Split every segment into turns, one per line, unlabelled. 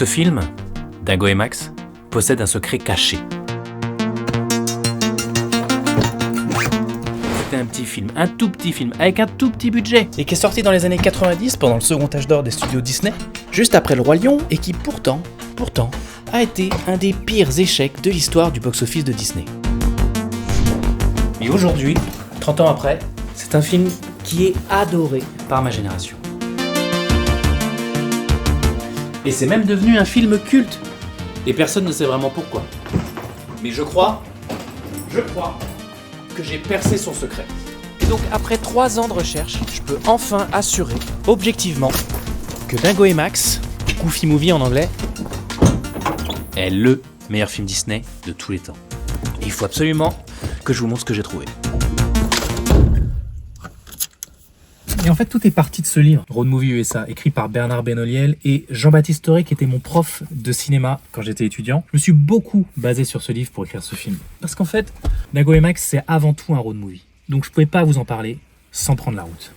Ce film, Dingo et Max, possède un secret caché. C'était un petit film, un tout petit film, avec un tout petit budget, et qui est sorti dans les années 90 pendant le second âge d'or des studios Disney, juste après Le Roi Lion, et qui pourtant, a été un des pires échecs de l'histoire du box-office de Disney. Et aujourd'hui, 30 ans après, c'est un film qui est adoré par ma génération. Et c'est même devenu un film culte. Et personne ne sait vraiment pourquoi. Mais je crois que j'ai percé son secret. Et donc après 3 ans de recherche, je peux enfin assurer, objectivement, que Dingo et Max, Goofy Movie en anglais, est le meilleur film Disney de tous les temps. Et il faut absolument que je vous montre ce que j'ai trouvé. Et en fait, tout est parti de ce livre, Road Movie USA, écrit par Bernard Benoliel et Jean-Baptiste Toré, qui était mon prof de cinéma quand j'étais étudiant. Je me suis beaucoup basé sur ce livre pour écrire ce film. Parce qu'en fait, Dingo et Max, c'est avant tout un road movie. Donc je pouvais pas vous en parler sans prendre la route.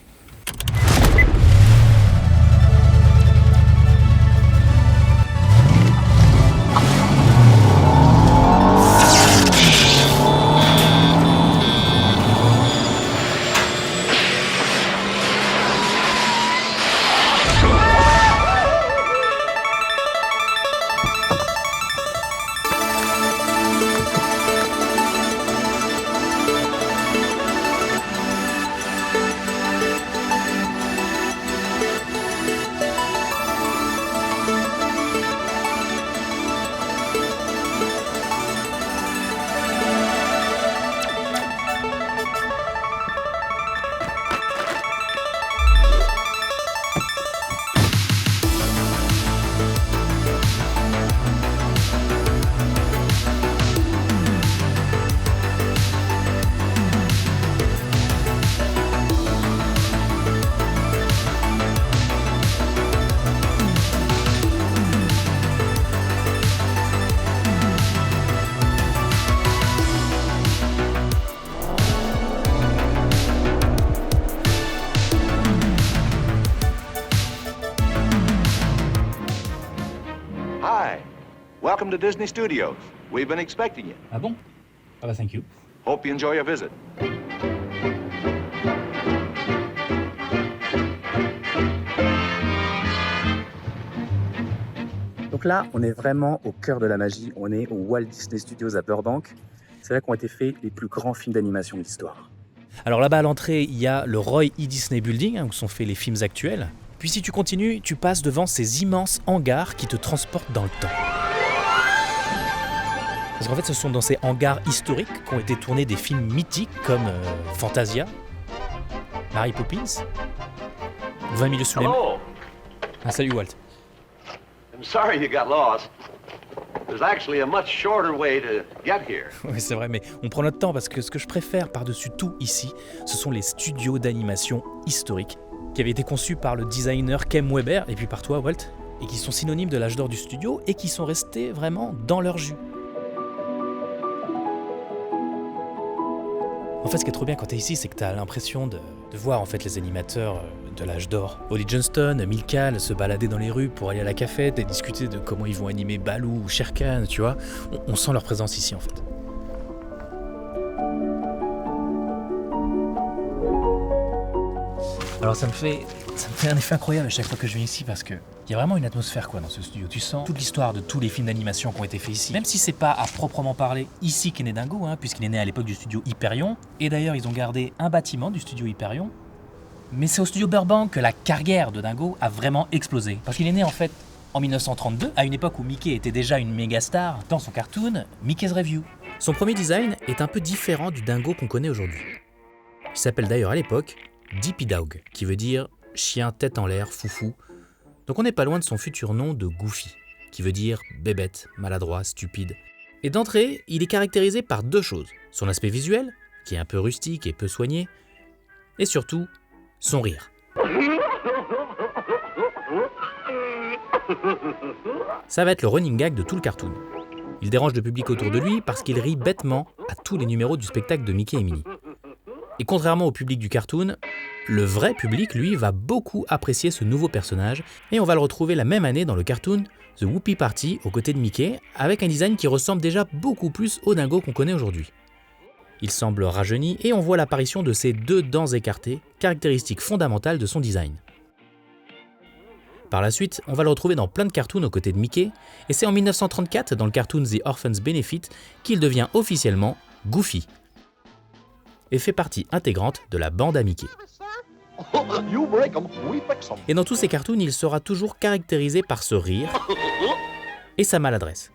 Hi, welcome to Disney Studios. We've been expecting you.
Ah bon? Ah bah thank you.
Hope you enjoy your visit.
Donc là, on est vraiment au cœur de la magie. On est au Walt Disney Studios à Burbank. C'est là qu'ont été faits les plus grands films d'animation de l'histoire.
Alors là-bas à l'entrée, il y a le Roy E. Disney Building, où sont faits les films actuels. Puis si tu continues, tu passes devant ces immenses hangars qui te transportent dans le temps. Parce qu'en fait, ce sont dans ces hangars historiques qu'ont été tournés des films mythiques comme Fantasia, Mary Poppins, 20 milieux sous les mains.
Hello.
Ah, salut Walt.
I'm sorry you got lost. There's actually a much shorter way to get here.
Oui, c'est vrai, mais on prend notre temps parce que ce que je préfère par-dessus tout ici, ce sont les studios d'animation historiques qui avaient été conçus par le designer Kem Weber et puis par toi, Walt, et qui sont synonymes de l'âge d'or du studio et qui sont restés vraiment dans leur jus. En fait, ce qui est trop bien quand t'es ici, c'est que t'as l'impression de voir en fait les animateurs de l'âge d'or. Ollie Johnston, Milkal se balader dans les rues pour aller à la cafette et discuter de comment ils vont animer Baloo ou Shere Khan, tu vois. On sent leur présence ici en fait. Alors ça me fait un effet incroyable à chaque fois que je viens ici parce que il y a vraiment une atmosphère quoi dans ce studio. Tu sens toute l'histoire de tous les films d'animation qui ont été faits ici. Même si c'est pas à proprement parler ici qu'est né Dingo, puisqu'il est né à l'époque du studio Hyperion. Et d'ailleurs ils ont gardé un bâtiment du studio Hyperion. Mais c'est au studio Burbank que la carrière de Dingo a vraiment explosé. Parce qu'il est né en fait en 1932, à une époque où Mickey était déjà une méga star dans son cartoon Mickey's Revue. Son premier design est un peu différent du Dingo qu'on connaît aujourd'hui. Il s'appelle d'ailleurs à l'époque Dippy Dog, qui veut dire chien tête en l'air, foufou. Donc on n'est pas loin de son futur nom de Goofy, qui veut dire bébête, maladroit, stupide. Et d'entrée, il est caractérisé par 2 choses. Son aspect visuel, qui est un peu rustique et peu soigné, et surtout, son rire. Ça va être le running gag de tout le cartoon. Il dérange le public autour de lui parce qu'il rit bêtement à tous les numéros du spectacle de Mickey et Minnie. Et contrairement au public du cartoon, le vrai public, lui, va beaucoup apprécier ce nouveau personnage et on va le retrouver la même année dans le cartoon The Whoopie Party aux côtés de Mickey, avec un design qui ressemble déjà beaucoup plus au dingo qu'on connaît aujourd'hui. Il semble rajeuni et on voit l'apparition de ses 2 dents écartées, caractéristique fondamentale de son design. Par la suite, on va le retrouver dans plein de cartoons aux côtés de Mickey, et c'est en 1934, dans le cartoon The Orphans Benefit, qu'il devient officiellement Goofy, et fait partie intégrante de la bande à Mickey. Et dans tous ces cartoons, il sera toujours caractérisé par ce rire et sa maladresse.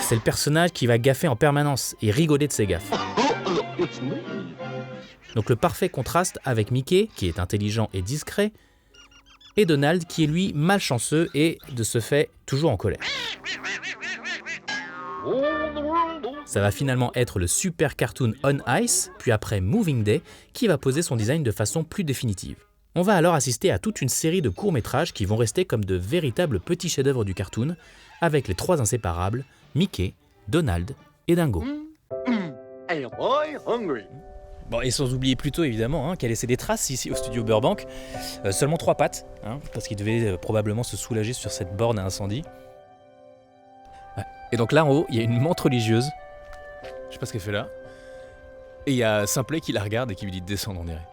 C'est le personnage qui va gaffer en permanence et rigoler de ses gaffes. Donc le parfait contraste avec Mickey, qui est intelligent et discret, et Donald, qui est lui malchanceux et, de ce fait, toujours en colère. Ça va finalement être le super cartoon On Ice, puis après Moving Day, qui va poser son design de façon plus définitive. On va alors assister à toute une série de courts-métrages qui vont rester comme de véritables petits chefs-d'œuvre du cartoon, avec les 3 inséparables, Mickey, Donald et Dingo. Bon, et sans oublier plutôt évidemment qu'elle a laissé des traces ici au studio Burbank, seulement 3 pattes, parce qu'il devait probablement se soulager sur cette borne à incendie. Ouais. Et donc là en haut, il y a une menthe religieuse, je sais pas ce qu'elle fait là, et il y a Simplet qui la regarde et qui lui dit de descendre, on dirait.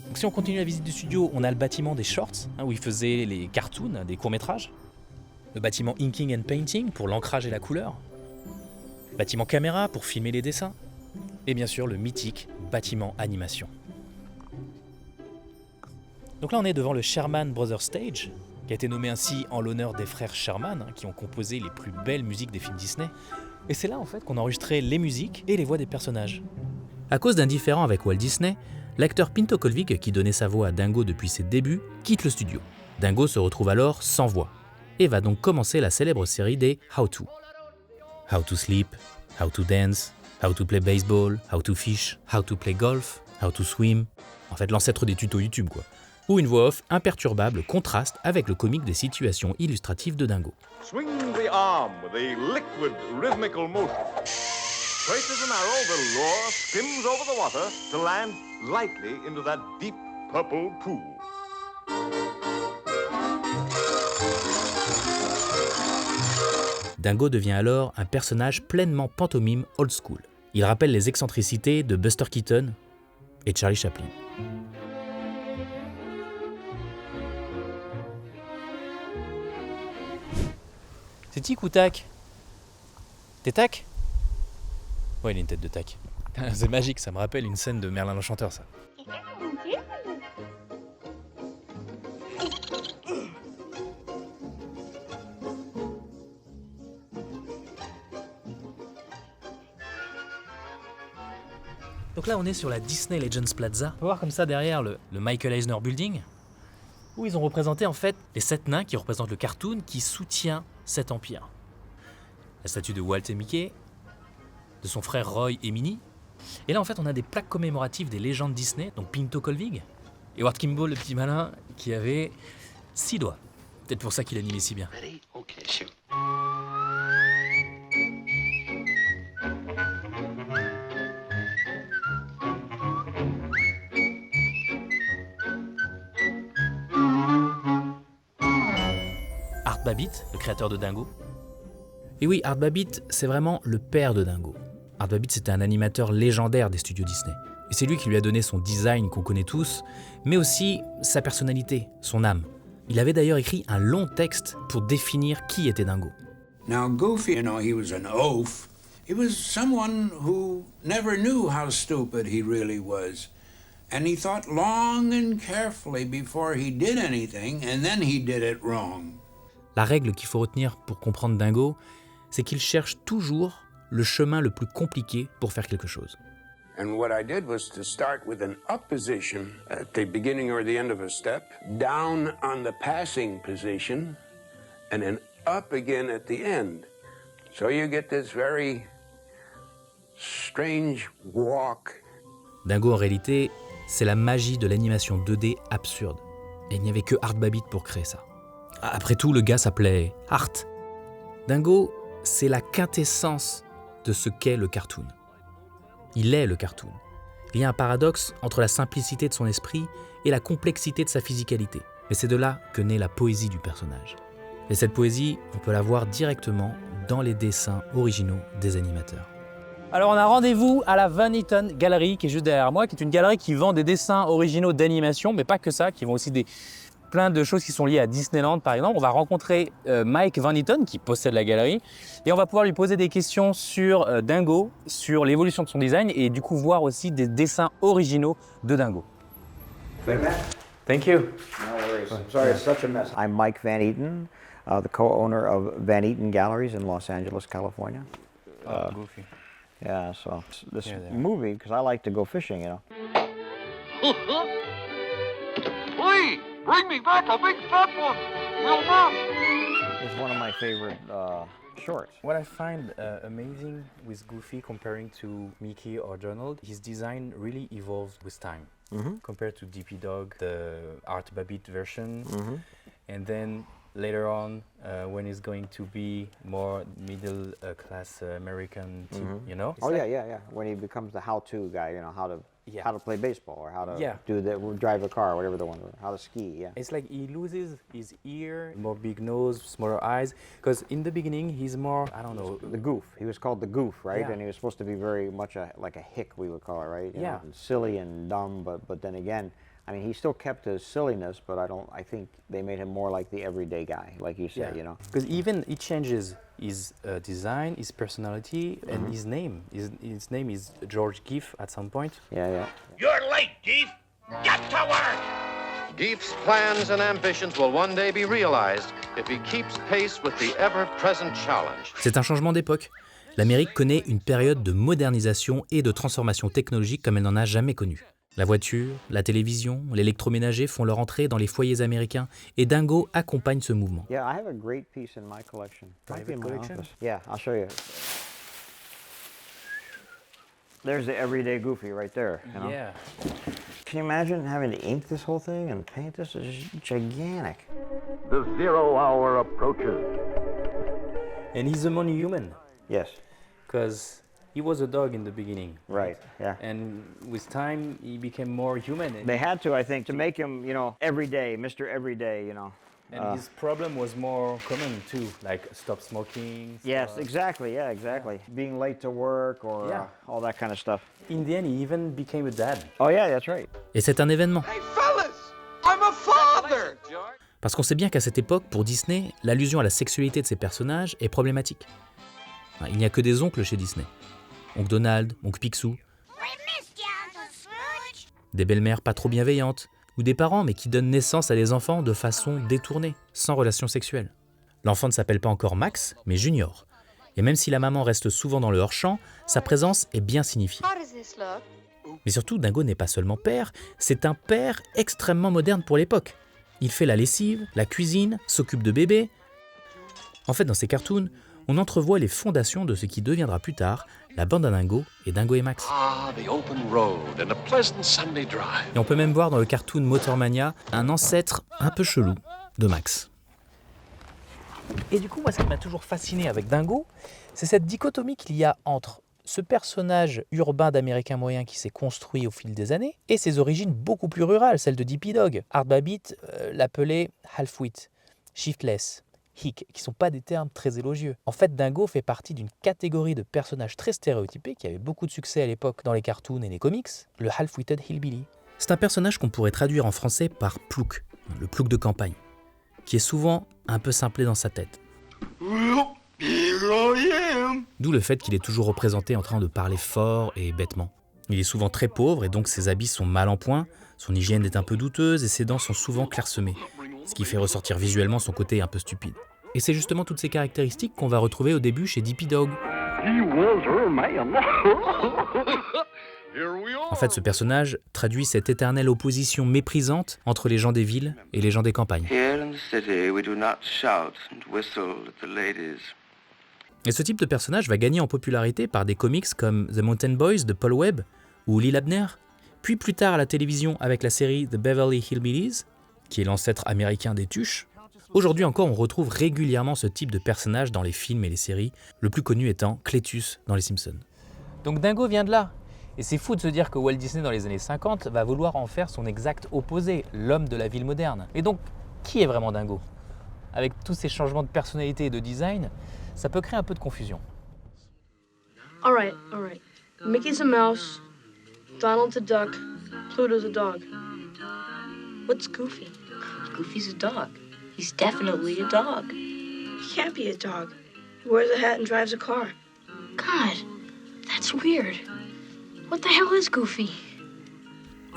Donc si on continue la visite du studio, on a le bâtiment des shorts, où il faisait les cartoons, des courts-métrages, le bâtiment Inking and Painting pour l'ancrage et la couleur, bâtiment caméra pour filmer les dessins, et bien sûr le mythique bâtiment animation. Donc là on est devant le Sherman Brothers Stage, qui a été nommé ainsi en l'honneur des frères Sherman, qui ont composé les plus belles musiques des films Disney. Et c'est là en fait qu'on a enregistré les musiques et les voix des personnages. À cause d'un différend avec Walt Disney, l'acteur Pinto Colvig, qui donnait sa voix à Dingo depuis ses débuts, quitte le studio. Dingo se retrouve alors sans voix, et va donc commencer la célèbre série des How To. How to sleep, how to dance, how to play baseball, how to fish, how to play golf, how to swim. En fait, l'ancêtre des tutos YouTube, quoi. Où une voix off imperturbable contraste avec le comique des situations illustratives de Dingo.
Swing the arm with a liquid rhythmical motion. Straight as an arrow, the lure skims over the water to land lightly into that deep purple pool.
Dingo devient alors un personnage pleinement pantomime old school. Il rappelle les excentricités de Buster Keaton et Charlie Chaplin. C'est tic ou tac? T'es tac? Ouais, il a une tête de tac. C'est magique, ça me rappelle une scène de Merlin l'Enchanteur, ça. Donc là, on est sur la Disney Legends Plaza. On peut voir comme ça derrière le Michael Eisner Building, où ils ont représenté en fait les 7 nains qui représentent le cartoon qui soutient cet empire. La statue de Walt et Mickey, de son frère Roy et Minnie. Et là, en fait, on a des plaques commémoratives des légendes Disney, donc Pinto Colvig, et Ward Kimball, le petit malin, qui avait 6 doigts. Peut-être pour ça qu'il animait si bien.
Ready? Okay, shoot.
Art Babbitt, le créateur de Dingo. Et oui, Art Babbitt, c'est vraiment le père de Dingo. Art Babbitt, c'était un animateur légendaire des studios Disney. Et c'est lui qui lui a donné son design qu'on connaît tous, mais aussi sa personnalité, son âme. Il avait d'ailleurs écrit un long texte pour définir qui était Dingo.
Now, Goofy, he was an oaf. He was someone who never knew how stupid he really was. And he thought long and carefully before he did anything, and then he did it wrong.
La règle qu'il faut retenir pour comprendre Dingo, c'est qu'il cherche toujours le chemin le plus compliqué pour faire quelque chose.
And what I did was to start with an up position at the beginning or the end of a step, down on the passing position, and then up again at the end. So you get this very strange walk.
Dingo, en réalité, c'est la magie de l'animation 2D absurde. Et il n'y avait que Art Babbitt pour créer ça. Après tout, le gars s'appelait Art. Dingo, c'est la quintessence de ce qu'est le cartoon. Il est le cartoon. Il y a un paradoxe entre la simplicité de son esprit et la complexité de sa physicalité. Mais c'est de là que naît la poésie du personnage. Et cette poésie, on peut la voir directement dans les dessins originaux des animateurs. Alors on a rendez-vous à la Van Eaton Gallery qui est juste derrière moi, qui est une galerie qui vend des dessins originaux d'animation, mais pas que ça, qui vend aussi plein de choses qui sont liées à Disneyland par exemple. On va rencontrer Mike Van Eaton qui possède la galerie et on va pouvoir lui poser des questions sur Dingo, sur l'évolution de son design et du coup voir aussi des dessins originaux de Dingo. Thank you.
No worries. Sorry, it's such a mess. I'm Mike Van Eaton, the co-owner of Van Eaton Galleries in Los Angeles, California.
Goofy.
Yeah, so this
Yeah, there.
movie, because I like to go fishing, you know.
Please, bring me back a big fat one. Will not.
It's one of my favorite shorts.
What I find amazing with Goofy comparing to Mickey or Donald, his design really evolved with time. Compared to DP Dog, the Art Babbitt version, and then later on, when he's going to be more middle class American, you know?
Oh yeah. When he becomes the how-to guy, you know, how to play baseball or how to drive a car, whatever the one, how to ski. Yeah.
It's like he loses his ear, more big nose, smaller eyes, because in the beginning he's more, I don't know.
The Goof. He was called the Goof, right?
Yeah.
And he was supposed to be very much like a hick, we would call it, right? You
Yeah.
know, and silly and dumb, but then again, I mean, he still kept his silliness, but I think they made him more like the everyday guy, like you said, you know?
Because even he changes his design, his personality, and his name. His name is George Giff at some point.
Yeah.
You're late, Deef. Get to work!
Deef's plans and ambitions will one day be realized if he keeps pace with the ever-present challenge.
C'est un changement d'époque. L'Amérique connaît une période de modernisation et de transformation technologique comme elle n'en a jamais connue. La voiture, la télévision, l'électroménager font leur entrée dans les foyers américains et Dingo accompagne ce mouvement.
Yeah, I have a great piece in my collection. Might be in my
collection?
office. Yeah, I'll show you. There's the everyday Goofy right there. You know?
Yeah.
Can you imagine having to ink this whole thing and paint this? It's gigantic.
The 0 hour approaches.
And he's a money human,
Yes,
because he was a dog in the beginning.
right, yeah.
And with time, he became more human.
They had to, I think, to make him, you know, everyday, Mr. Everyday, you know.
And his problem was more common too, like stop smoking.
Yes, exactly, yeah, exactly. Being late to work or
Yeah.
all that kind of stuff.
In the end, he even became a dad.
Oh yeah, that's right.
Et c'est un événement.
Hey, fellas! I'm a father!
Parce qu'on sait bien qu'à cette époque, pour Disney, l'allusion à la sexualité de ses personnages est problématique. Il n'y a que des oncles chez Disney. Oncle Donald, Oncle Picsou, des belles-mères pas trop bienveillantes, ou des parents mais qui donnent naissance à des enfants de façon détournée, sans relation sexuelle. L'enfant ne s'appelle pas encore Max, mais Junior. Et même si la maman reste souvent dans le hors-champ, sa présence est bien signifiée. Mais surtout, Dingo n'est pas seulement père, c'est un père extrêmement moderne pour l'époque. Il fait la lessive, la cuisine, s'occupe de bébés. En fait, dans ces cartoons, on entrevoit les fondations de ce qui deviendra plus tard la bande à Dingo et Dingo et Max.
Ah, the open road and a pleasant Sunday drive.
Et on peut même voir dans le cartoon Motormania un ancêtre un peu chelou de Max. Et du coup, moi, ce qui m'a toujours fasciné avec Dingo, c'est cette dichotomie qu'il y a entre ce personnage urbain d'Américain moyen qui s'est construit au fil des années et ses origines beaucoup plus rurales, celles de DP Dog. Art Babbitt l'appelait half-wit, shiftless, hick, qui ne sont pas des termes très élogieux. En fait, Dingo fait partie d'une catégorie de personnages très stéréotypés qui avait beaucoup de succès à l'époque dans les cartoons et les comics, le half-witted hillbilly. C'est un personnage qu'on pourrait traduire en français par plouc, le plouc de campagne, qui est souvent un peu simplé dans sa tête. D'où le fait qu'il est toujours représenté en train de parler fort et bêtement. Il est souvent très pauvre et donc ses habits sont mal en point, son hygiène est un peu douteuse et ses dents sont souvent clairsemées, ce qui fait ressortir visuellement son côté un peu stupide. Et c'est justement toutes ces caractéristiques qu'on va retrouver au début chez DP Dog. En fait, ce personnage traduit cette éternelle opposition méprisante entre les gens des villes et les gens des campagnes. Et ce type de personnage va gagner en popularité par des comics comme The Mountain Boys de Paul Webb ou Lil Abner, puis plus tard à la télévision avec la série The Beverly Hillbillies, qui est l'ancêtre américain des Tuches. Aujourd'hui encore, on retrouve régulièrement ce type de personnage dans les films et les séries, le plus connu étant Cletus dans Les Simpsons. Donc Dingo vient de là. Et c'est fou de se dire que Walt Disney dans les années 50 va vouloir en faire son exact opposé, l'homme de la ville moderne. Et donc, qui est vraiment Dingo? Avec tous ces changements de personnalité et de design, ça peut créer un peu de confusion.
All right. Mickey's a mouse, Donald's a duck, Pluto's a dog. What's Goofy?
Goofy's a dog. He's definitely a dog.
He can't be a dog. He wears a hat and drives a car.
God, that's weird. What the hell is Goofy?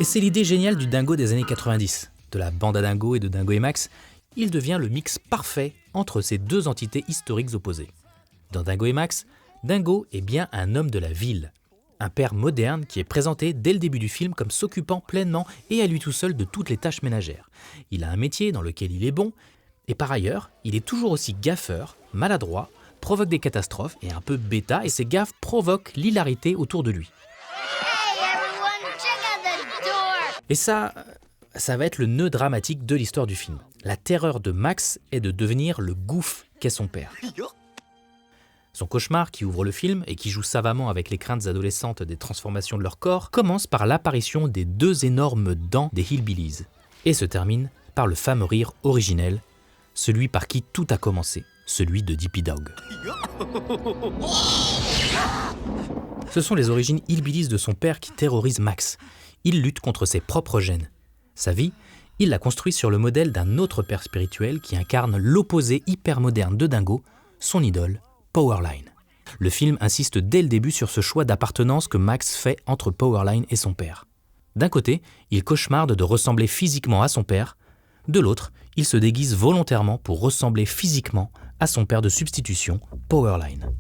Et c'est l'idée géniale du Dingo des années 90, de la bande à Dingo et de Dingo et Max. Il devient le mix parfait entre ces deux entités historiques opposées. Dans Dingo et Max, Dingo est bien un homme de la ville, un père moderne qui est présenté dès le début du film comme s'occupant pleinement et à lui tout seul de toutes les tâches ménagères. Il a un métier dans lequel il est bon, et par ailleurs, il est toujours aussi gaffeur, maladroit, provoque des catastrophes et un peu bêta, et ses gaffes provoquent l'hilarité autour de lui. Et ça va être le nœud dramatique de l'histoire du film. La terreur de Max est de devenir le gouffre qu'est son père. Son cauchemar, qui ouvre le film et qui joue savamment avec les craintes adolescentes des transformations de leur corps, commence par l'apparition des deux énormes dents des Hillbillies et se termine par le fameux rire originel, celui par qui tout a commencé, celui de Dippy Dog. Ce sont les origines Hillbillies de son père qui terrorisent Max. Il lutte contre ses propres gènes. Sa vie, il l'a construit sur le modèle d'un autre père spirituel qui incarne l'opposé hyper-moderne de Dingo, son idole, Powerline. Le film insiste dès le début sur ce choix d'appartenance que Max fait entre Powerline et son père. D'un côté, il cauchemarde de ressembler physiquement à son père. De l'autre, il se déguise volontairement pour ressembler physiquement à son père de substitution, Powerline.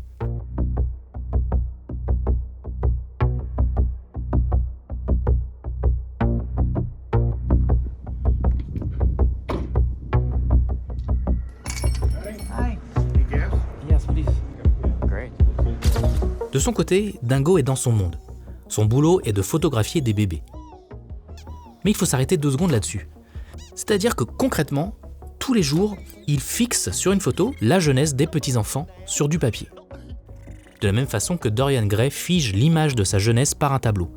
De son côté, Dingo est dans son monde. Son boulot est de photographier des bébés. Mais il faut s'arrêter 2 secondes là-dessus. C'est-à-dire que concrètement, tous les jours, il fixe sur une photo la jeunesse des petits-enfants sur du papier. De la même façon que Dorian Gray fige l'image de sa jeunesse par un tableau.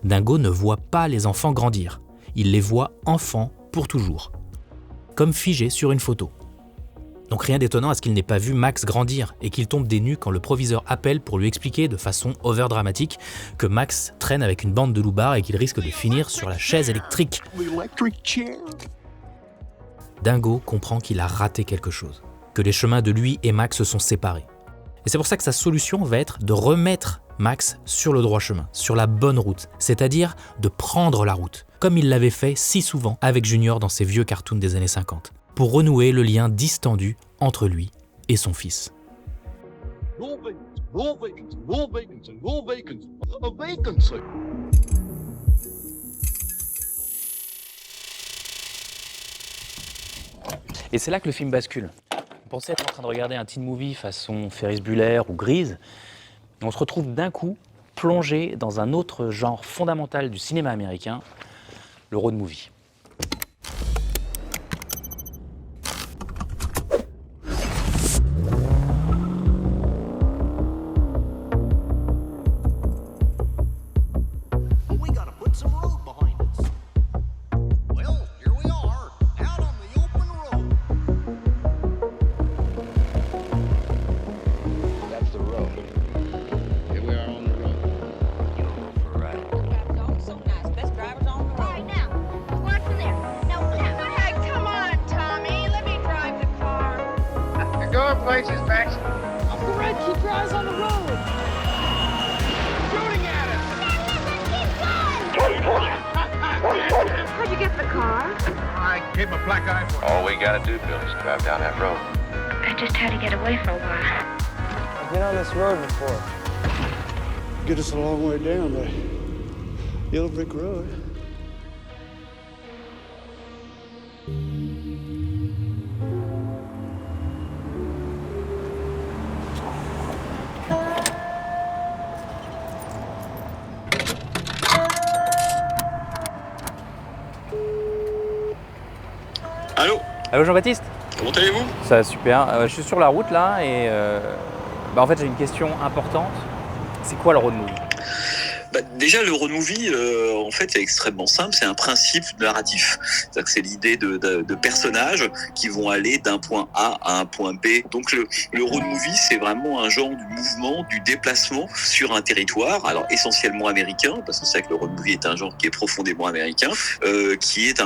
Dingo ne voit pas les enfants grandir. Il les voit enfants pour toujours. Comme figés sur une photo. Donc rien d'étonnant à ce qu'il n'ait pas vu Max grandir et qu'il tombe des nues quand le proviseur appelle pour lui expliquer de façon overdramatique que Max traîne avec une bande de loupards et qu'il risque de finir sur la chaise électrique. Dingo comprend qu'il a raté quelque chose, que les chemins de lui et Max se sont séparés. Et c'est pour ça que sa solution va être de remettre Max sur le droit chemin, sur la bonne route, c'est-à-dire de prendre la route, comme il l'avait fait si souvent avec Junior dans ses vieux cartoons des années 50. Pour renouer le lien distendu entre lui et son fils. Et c'est là que le film bascule. On pensait être en train de regarder un teen movie façon Ferris Bueller ou Grease. On se retrouve d'un coup plongé dans un autre genre fondamental du cinéma américain, le road movie.
Places, Max. Off the red, keep your eyes on the road. Shooting at us.
How'd you get the car?
I gave him a black eye for it.
All we gotta do, Bill, is drive down that road.
I just had to get away for a while.
I've been on this road before.
Get us a long way down the yellow brick road.
Allô?
Allô Jean-Baptiste?
Comment allez-vous?
Ça va super. Je suis sur la route là et en fait j'ai une question importante. C'est quoi le road movie?
Déjà, le road movie, en fait, c'est extrêmement simple. C'est un principe narratif. C'est-à-dire que c'est l'idée de personnages qui vont aller d'un point A à un point B. Donc, le road movie, c'est vraiment un genre du mouvement, du déplacement sur un territoire. Alors, essentiellement américain, parce que c'est vrai que le road movie est un genre qui est profondément américain, qui est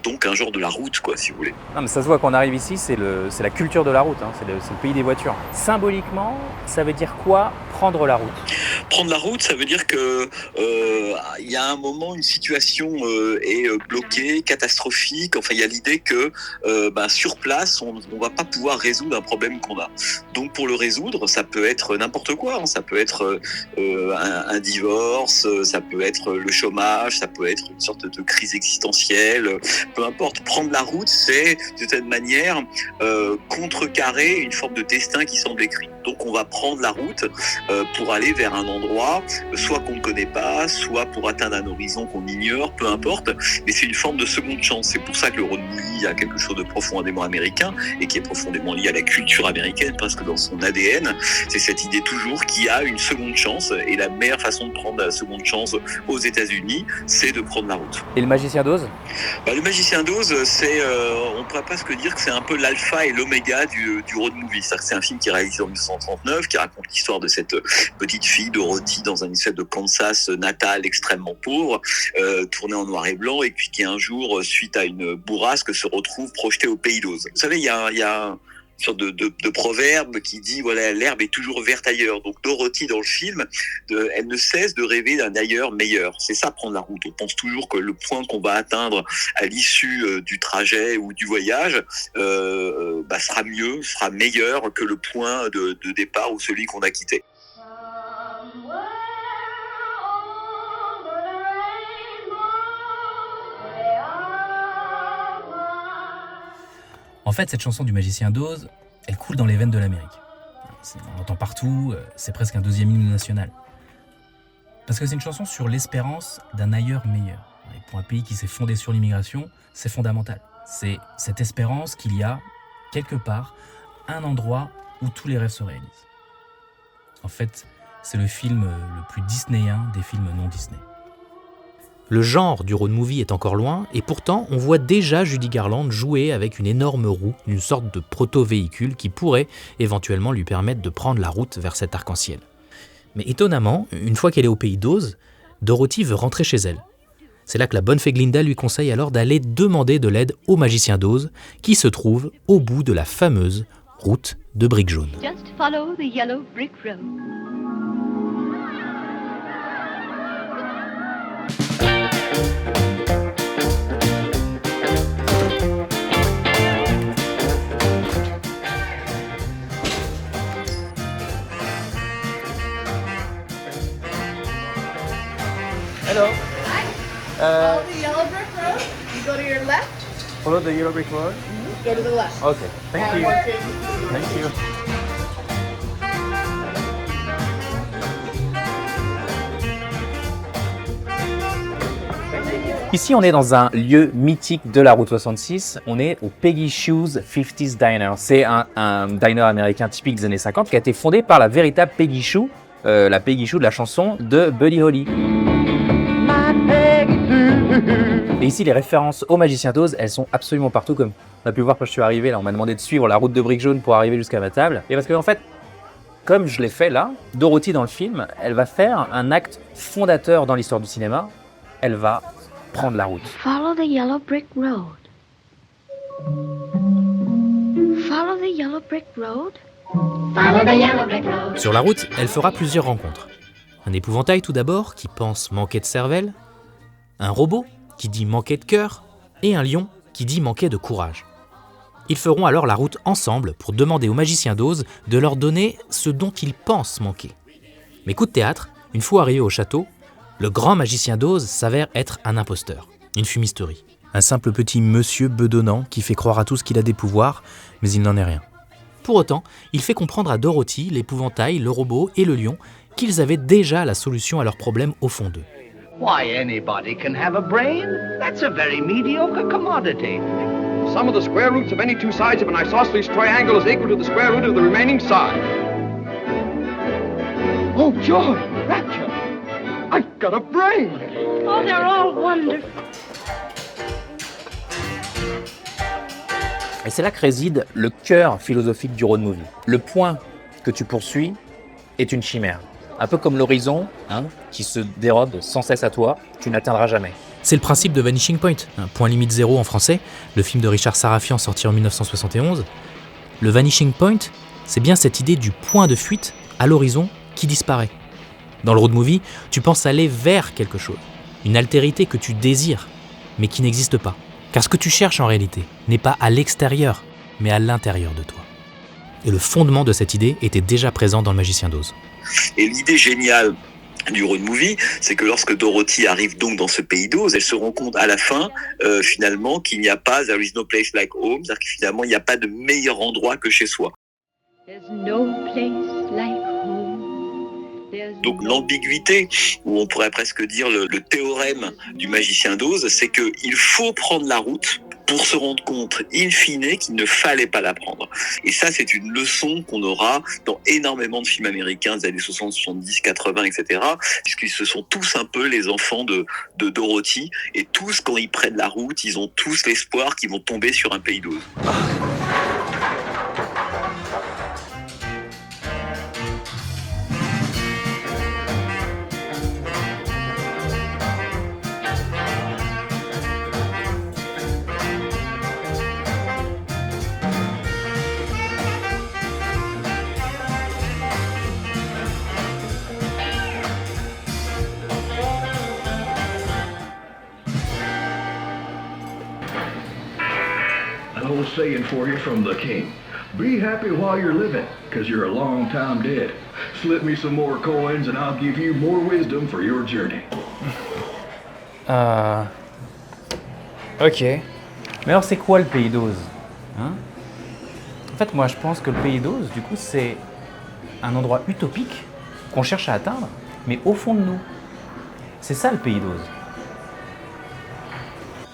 donc un genre de la route, quoi, si vous voulez.
Non, mais ça se voit qu'on arrive ici, c'est la culture de la route, hein. C'est le pays des voitures. Symboliquement, ça veut dire quoi, prendre la route?
Prendre la route, ça veut dire que il y a un moment, une situation est bloquée, catastrophique. Enfin, il y a l'idée que sur place, on va pas pouvoir résoudre un problème qu'on a. Donc, pour le résoudre, ça peut être n'importe quoi. Hein. Ça peut être un divorce, ça peut être le chômage, ça peut être une sorte de crise existentielle. Peu importe. Prendre la route, c'est de cette manière contrecarrer une forme de destin qui semble écrit. Donc, on va prendre la route pour aller vers un endroit, soit qu'on ne connaît pas, soit pour atteindre un horizon qu'on ignore, peu importe, mais c'est une forme de seconde chance. C'est pour ça que le road movie a quelque chose de profondément américain et qui est profondément lié à la culture américaine, parce que dans son ADN, c'est cette idée toujours qu'il y a une seconde chance, et la meilleure façon de prendre la seconde chance aux États-Unis, c'est de prendre la route.
Et le Magicien d'Oz?
Le Magicien d'Oz, c'est, on pourrait presque dire que c'est un peu l'alpha et l'oméga du road movie. C'est-à-dire que c'est un film qui est réalisé en 1939, qui raconte l'histoire de cette petite fille Dorothy dans un espèce de Kansas natal extrêmement pauvre, tourné en noir et blanc, et puis qui un jour, suite à une bourrasque, se retrouve projetée au pays d'Oz. Vous savez, il y a une sorte de proverbe qui dit, voilà, l'herbe est toujours verte ailleurs. Donc Dorothy, dans le film, elle ne cesse de rêver d'un ailleurs meilleur. C'est ça, prendre la route. On pense toujours que le point qu'on va atteindre à l'issue du trajet ou du voyage sera mieux, sera meilleur que le point de départ ou celui qu'on a quitté.
En fait, cette chanson du Magicien d'Oz, elle coule dans les veines de l'Amérique. On l'entend partout, c'est presque un deuxième hymne national. Parce que c'est une chanson sur l'espérance d'un ailleurs meilleur. Et pour un pays qui s'est fondé sur l'immigration, c'est fondamental. C'est cette espérance qu'il y a, quelque part, un endroit où tous les rêves se réalisent. En fait, c'est le film le plus disneyen des films non Disney. Le genre du road movie est encore loin, et pourtant on voit déjà Judy Garland jouer avec une énorme roue, une sorte de proto-véhicule qui pourrait éventuellement lui permettre de prendre la route vers cet arc-en-ciel. Mais étonnamment, une fois qu'elle est au pays d'Oz, Dorothy veut rentrer chez elle. C'est là que la bonne fée Glinda lui conseille alors d'aller demander de l'aide au Magicien d'Oz, qui se trouve au bout de la fameuse route de briques jaunes.
Just follow the yellow brick road.
Hello.
Hi. Follow the yellow brick road. You go to your left.
Follow the yellow brick road.
Go to the left.
Okay. Thank you. Thank you.
Ici, on est dans un lieu mythique de la route 66. On est au Peggy Shoe's 50s Diner. C'est un diner américain typique des années 50 qui a été fondé par la véritable Peggy Shue, la Peggy Shue de la chanson de Buddy Holly. Et ici, les références au Magicien d'Oz, elles sont absolument partout, comme on a pu voir quand je suis arrivé. Là, on m'a demandé de suivre la route de briques jaunes pour arriver jusqu'à ma table. Et parce que en fait, comme je l'ai fait là, Dorothy dans le film, elle va faire un acte fondateur dans l'histoire du cinéma. Elle va prendre la route.
Follow the yellow brick road. Follow the yellow brick road. Follow the yellow brick road.
Sur la route, elle fera plusieurs rencontres. Un épouvantail tout d'abord, qui pense manquer de cervelle. Un robot, qui dit manquer de cœur. Et un lion, qui dit manquer de courage. Ils feront alors la route ensemble pour demander au Magicien d'Oz de leur donner ce dont ils pensent manquer. Mais coup de théâtre, une fois arrivé au château, le grand Magicien d'Oz s'avère être un imposteur, une fumisterie. Un simple petit monsieur bedonnant qui fait croire à tous qu'il a des pouvoirs, mais il n'en est rien. Pour autant, il fait comprendre à Dorothy, l'épouvantail, le robot et le lion qu'ils avaient déjà la solution à leurs problèmes au fond d'eux.
Why, anybody can have a brain. That's a very mediocre commodity.
Sum of the square roots of any two sides of an isosceles triangle is equal to the square root of the remaining side.
Oh, joy, rapture.
I got a brain!
Oh, they're all wonderful.
Et c'est là que réside le cœur philosophique du road movie. Le point que tu poursuis est une chimère. Un peu comme l'horizon, qui se dérobe sans cesse à toi, tu n'atteindras jamais. C'est le principe de Vanishing Point, Point limite zéro en français, le film de Richard Sarafian sorti en 1971. Le Vanishing Point, c'est bien cette idée du point de fuite à l'horizon qui disparaît. Dans le road movie, tu penses aller vers quelque chose, une altérité que tu désires, mais qui n'existe pas. Car ce que tu cherches en réalité n'est pas à l'extérieur, mais à l'intérieur de toi. Et le fondement de cette idée était déjà présent dans Le Magicien d'Oz.
Et l'idée géniale du road movie, c'est que lorsque Dorothy arrive donc dans ce pays d'Oz, elle se rend compte à la fin, finalement, qu'il n'y a pas « there is no place like home », c'est-à-dire que finalement, il n'y a pas de meilleur endroit que chez soi.
There's no place like home.
Donc l'ambiguïté, ou on pourrait presque dire le théorème du Magicien d'Oz, c'est qu'il faut prendre la route pour se rendre compte, in fine, qu'il ne fallait pas la prendre. Et ça, c'est une leçon qu'on aura dans énormément de films américains des années 60, 70, 80, etc., puisqu'ils se sont tous un peu les enfants de Dorothy, et tous, quand ils prennent la route, ils ont tous l'espoir qu'ils vont tomber sur un pays d'Oz.
An old saying for you from the king. Be happy while you're living, because you're a long time dead. Slip me some more coins and I'll give you more wisdom for your journey.
Ok. Mais alors c'est quoi le pays d'Oz, En fait, moi je pense que le pays d'Oz, du coup, c'est un endroit utopique qu'on cherche à atteindre, mais au fond de nous. C'est ça le pays d'Oz.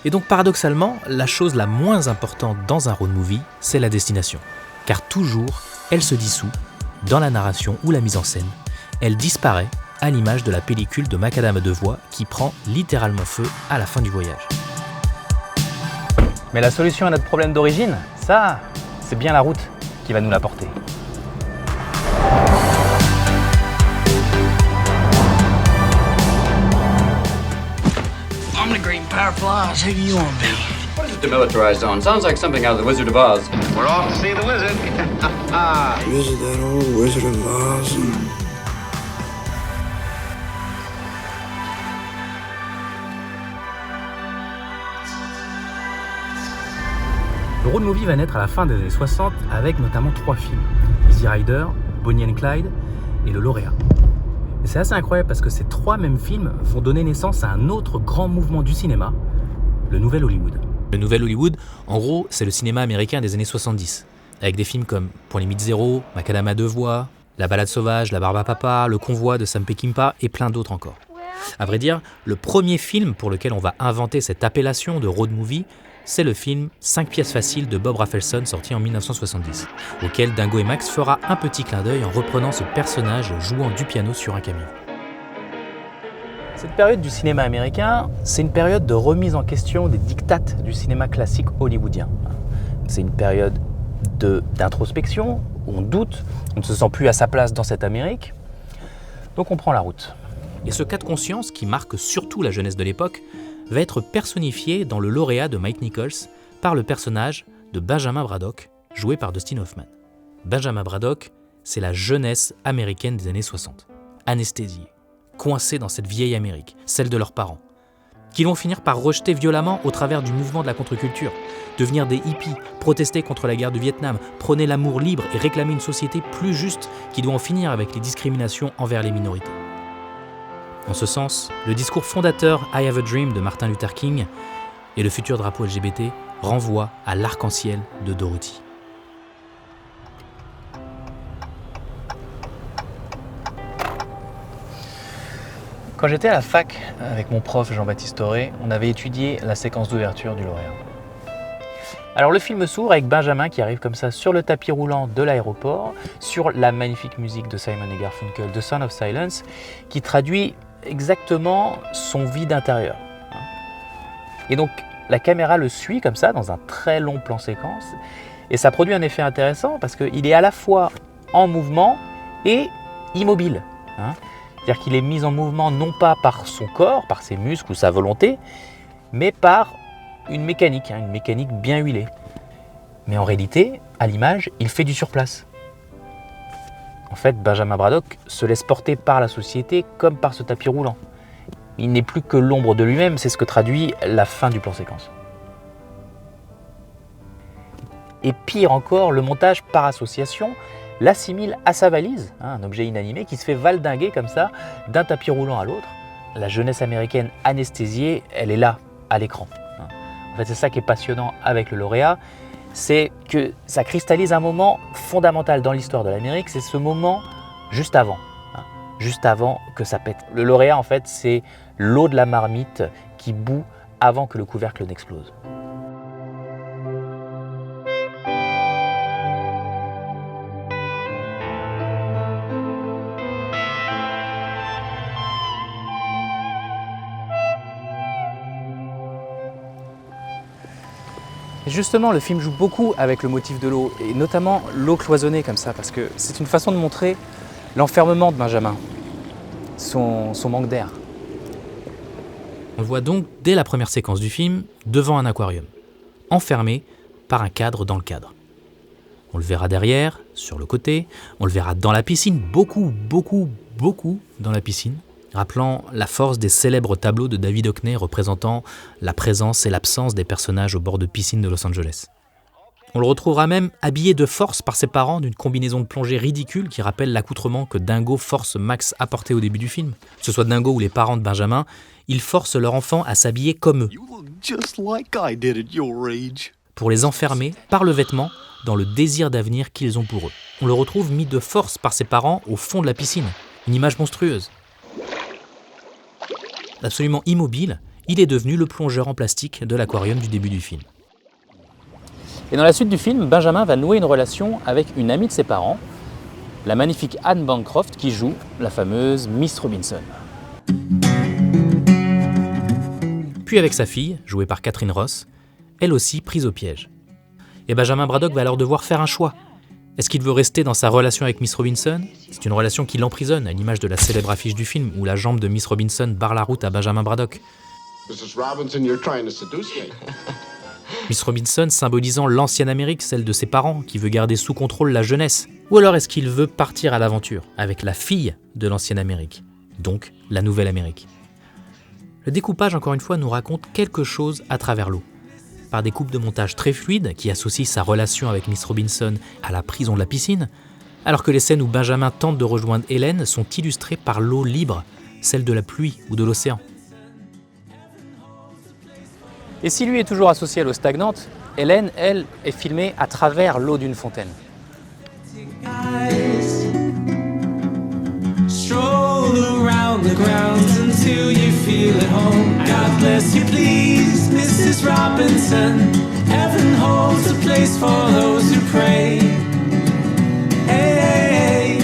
Et donc paradoxalement, la chose la moins importante dans un road movie, c'est la destination. Car toujours, elle se dissout dans la narration ou la mise en scène. Elle disparaît à l'image de la pellicule de Macadam à deux voix qui prend littéralement feu à la fin du voyage. Mais la solution à notre problème d'origine, ça, c'est bien la route qui va nous l'apporter.
I'm the Green Power Flies. Who do you want to be?
What is a demilitarized zone? Sounds like something out of the Wizard of Oz.
We're off to see the wizard.
Visit that old Wizard of Oz.
Le road movie va naître à la fin des années 60 avec notamment 3 films. Easy Rider, Bonnie and Clyde et Le Lauréat. Et c'est assez incroyable parce que ces 3 mêmes films vont donner naissance à un autre grand mouvement du cinéma, le Nouvel Hollywood. Le Nouvel Hollywood, en gros, c'est le cinéma américain des années 70, avec des films comme Point limite zéro, Macadam à deux voix, La balade sauvage, La barbe à papa, Le convoi de Sam Peckinpah et plein d'autres encore. À vrai dire, le premier film pour lequel on va inventer cette appellation de road movie, c'est le film 5 pièces faciles de Bob Rafelson sorti en 1970, auquel Dingo et Max fera un petit clin d'œil en reprenant ce personnage jouant du piano sur un camion. Cette période du cinéma américain, c'est une période de remise en question des dictates du cinéma classique hollywoodien. C'est une période d'introspection, où on doute, on ne se sent plus à sa place dans cette Amérique, donc on prend la route. Et ce cas de conscience, qui marque surtout la jeunesse de l'époque, va être personnifié dans Le Lauréat de Mike Nichols par le personnage de Benjamin Braddock, joué par Dustin Hoffman. Benjamin Braddock, c'est la jeunesse américaine des années 60, anesthésiée, coincée dans cette vieille Amérique, celle de leurs parents, qu'ils vont finir par rejeter violemment au travers du mouvement de la contre-culture, devenir des hippies, protester contre la guerre du Vietnam, prôner l'amour libre et réclamer une société plus juste qui doit en finir avec les discriminations envers les minorités. En ce sens, le discours fondateur I Have a Dream de Martin Luther King et le futur drapeau LGBT renvoient à l'arc-en-ciel de Dorothy. Quand j'étais à la fac avec mon prof Jean-Baptiste Auré, on avait étudié la séquence d'ouverture du Lauréat. Alors le film s'ouvre avec Benjamin qui arrive comme ça sur le tapis roulant de l'aéroport, sur la magnifique musique de Simon & Garfunkel, The Sound of Silence, qui traduit exactement son vide intérieur. Et donc la caméra le suit comme ça dans un très long plan séquence et ça produit un effet intéressant parce qu'il est à la fois en mouvement et immobile. C'est-à-dire qu'il est mis en mouvement non pas par son corps, par ses muscles ou sa volonté, mais par une mécanique bien huilée. Mais en réalité, à l'image, il fait du surplace. En fait, Benjamin Braddock se laisse porter par la société comme par ce tapis roulant. Il n'est plus que l'ombre de lui-même, c'est ce que traduit la fin du plan séquence. Et pire encore, le montage par association l'assimile à sa valise, un objet inanimé qui se fait valdinguer comme ça d'un tapis roulant à l'autre. La jeunesse américaine anesthésiée, elle est là, à l'écran. En fait, c'est ça qui est passionnant avec le lauréat, c'est que ça cristallise un moment fondamental dans l'histoire de l'Amérique, c'est ce moment juste avant que ça pète. Le lauréat, en fait, c'est l'eau de la marmite qui bout avant que le couvercle n'explose. Et justement, le film joue beaucoup avec le motif de l'eau, et notamment l'eau cloisonnée comme ça, parce que c'est une façon de montrer l'enfermement de Benjamin, son manque d'air. On le voit donc dès la première séquence du film, devant un aquarium, enfermé par un cadre dans le cadre. On le verra derrière, sur le côté, on le verra dans la piscine, beaucoup dans la piscine, rappelant la force des célèbres tableaux de David Hockney représentant la présence et l'absence des personnages au bord de piscine de Los Angeles. On le retrouvera même habillé de force par ses parents d'une combinaison de plongée ridicule qui rappelle l'accoutrement que Dingo force Max à porter au début du film. Que ce soit Dingo ou les parents de Benjamin, ils forcent leur enfant à s'habiller comme eux, pour les enfermer par le vêtement dans le désir d'avenir qu'ils ont pour eux. On le retrouve mis de force par ses parents au fond de la piscine, une image monstrueuse. Absolument immobile, il est devenu le plongeur en plastique de l'aquarium du début du film. Et dans la suite du film, Benjamin va nouer une relation avec une amie de ses parents, la magnifique Anne Bancroft qui joue la fameuse Miss Robinson. Puis avec sa fille, jouée par Catherine Ross, elle aussi prise au piège. Et Benjamin Braddock va alors devoir faire un choix. Est-ce qu'il veut rester dans sa relation avec Miss Robinson ? C'est une relation qui l'emprisonne, à l'image de la célèbre affiche du film où la jambe de Miss Robinson barre la route à Benjamin Braddock.
Mrs. Robinson, you're trying to seduce me.
Miss Robinson symbolisant l'ancienne Amérique, celle de ses parents, qui veut garder sous contrôle la jeunesse. Ou alors est-ce qu'il veut partir à l'aventure avec la fille de l'ancienne Amérique, donc la nouvelle Amérique ? Le découpage, encore une fois, nous raconte quelque chose à travers l'eau. Par des coupes de montage très fluides qui associent sa relation avec Miss Robinson à la prison de la piscine, alors que les scènes où Benjamin tente de rejoindre Hélène sont illustrées par l'eau libre, celle de la pluie ou de l'océan. Et si lui est toujours associé à l'eau stagnante, Hélène, elle, est filmée à travers l'eau d'une fontaine. The grounds until you feel at home. God bless you, please, Mrs. Robinson. Heaven holds a place for those who pray. Hey, hey,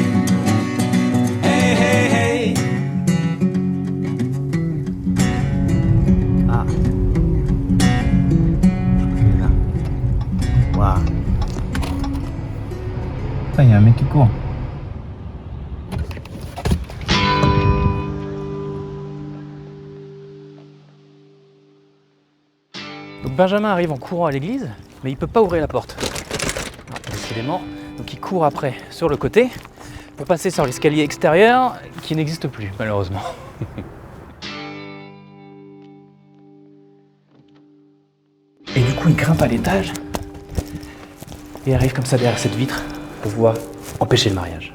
hey, hey, hey. Ah. Waouh. Putain, il y a un mec qui court. Donc Benjamin arrive en courant à l'église, mais il ne peut pas ouvrir la porte. Décidément, donc il court après sur le côté pour passer sur l'escalier extérieur qui n'existe plus, malheureusement. Et du coup, il grimpe à l'étage et arrive comme ça derrière cette vitre pour pouvoir empêcher le mariage.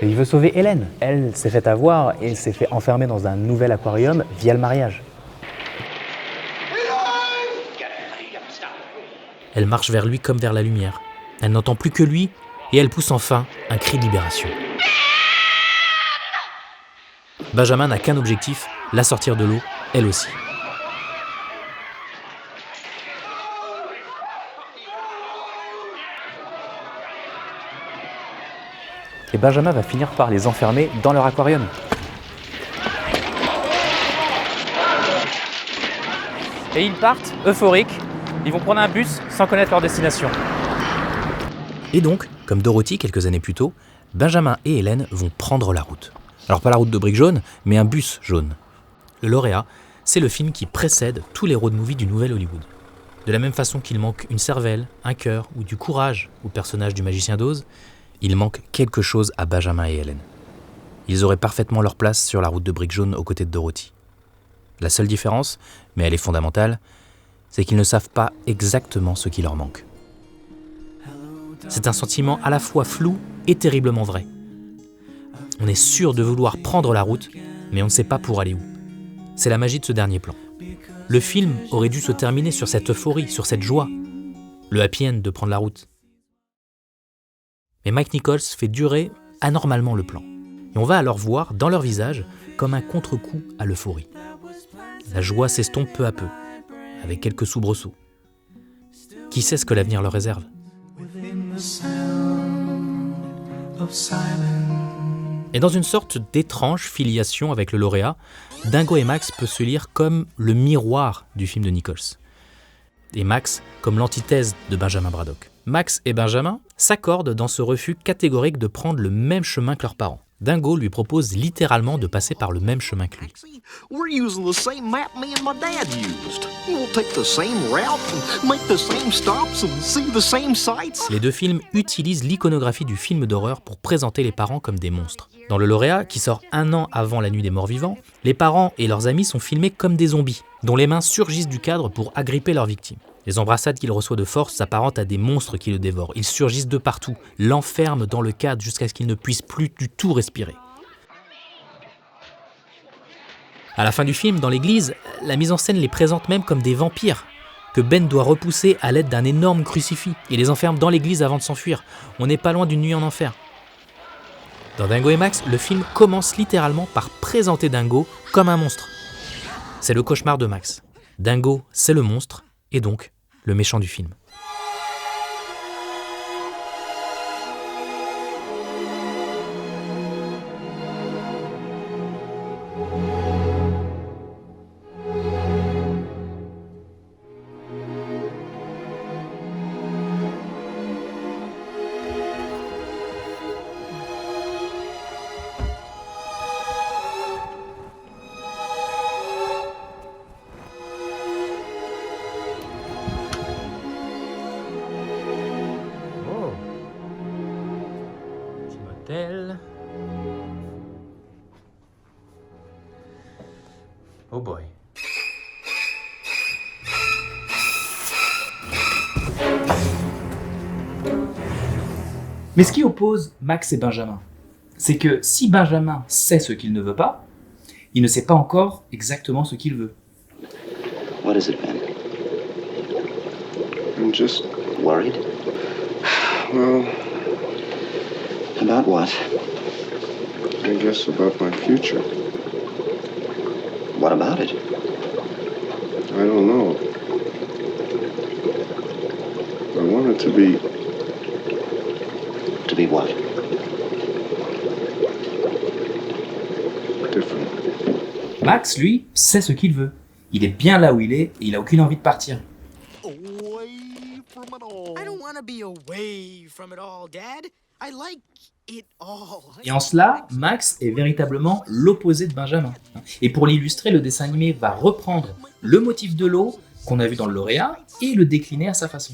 Et il veut sauver Hélène. Elle s'est fait avoir et s'est fait enfermer dans un nouvel aquarium via le mariage. Elle marche vers lui comme vers la lumière. Elle n'entend plus que lui et elle pousse enfin un cri de libération. Benjamin n'a qu'un objectif, la sortir de l'eau, elle aussi. et Benjamin va finir par les enfermer dans leur aquarium. Et ils partent, euphoriques, ils vont prendre un bus sans connaître leur destination. Et donc, comme Dorothy quelques années plus tôt, Benjamin et Hélène vont prendre la route. Alors pas la route de briques jaunes, mais un bus jaune. Le lauréat, c'est le film qui précède tous les road movies du nouvel Hollywood. De la même façon qu'il manque une cervelle, un cœur ou du courage au personnage du magicien d'Oz, il manque quelque chose à Benjamin et Hélène. Ils auraient parfaitement leur place sur la route de briques jaunes aux côtés de Dorothy. La seule différence, mais elle est fondamentale, c'est qu'ils ne savent pas exactement ce qui leur manque. C'est un sentiment à la fois flou et terriblement vrai. On est sûr de vouloir prendre la route, mais on ne sait pas pour aller où. C'est la magie de ce dernier plan. Le film aurait dû se terminer sur cette euphorie, sur cette joie. Le happy end de prendre la route. Mais Mike Nichols fait durer anormalement le plan. Et on va alors voir dans leur visage comme un contre-coup à l'euphorie. La joie s'estompe peu à peu, avec quelques soubresauts. Qui sait ce que l'avenir leur réserve ? Et dans une sorte d'étrange filiation avec le lauréat, Dingo et Max peut se lire comme le miroir du film de Nichols. Et Max comme l'antithèse de Benjamin Braddock. Max et Benjamin s'accordent dans ce refus catégorique de prendre le même chemin que leurs parents. Dingo lui propose littéralement de passer par le même chemin que lui.
We're using the same map me and my dad used. We'll take the same route and make the same stops and see the same sights.
Les deux films utilisent l'iconographie du film d'horreur pour présenter les parents comme des monstres. Dans Le Lauréat, qui sort 1 an avant La Nuit des Morts Vivants, les parents et leurs amis sont filmés comme des zombies, dont les mains surgissent du cadre pour agripper leurs victimes. Les embrassades qu'il reçoit de force s'apparentent à des monstres qui le dévorent. Ils surgissent de partout, l'enferment dans le cadre jusqu'à ce qu'il ne puisse plus du tout respirer. À la fin du film, dans l'église, la mise en scène les présente même comme des vampires, que Ben doit repousser à l'aide d'un énorme crucifix et les enferme dans l'église avant de s'enfuir. On n'est pas loin d'une nuit en enfer. Dans Dingo et Max, le film commence littéralement par présenter Dingo comme un monstre. C'est le cauchemar de Max. Dingo, c'est le monstre, et donc le méchant du film. Oh boy. Mais ce qui oppose Max et Benjamin, c'est que si Benjamin sait ce qu'il ne veut pas, il ne sait pas encore exactement ce qu'il veut.
What is it, Ben?
I'm just
Worried?
well,
About what?
I guess about my future.
What about it?
I don't know. I want it to be
To be what?
different.
Max, lui, sait ce qu'il veut. Il est bien là où il est et il a aucune envie de partir.
I don't want to be away from it all, Dad. I like it all.
Et en cela, Max est véritablement l'opposé de Benjamin. Et pour l'illustrer, le dessin animé va reprendre le motif de l'eau qu'on a vu dans le lauréat et le décliner à sa façon.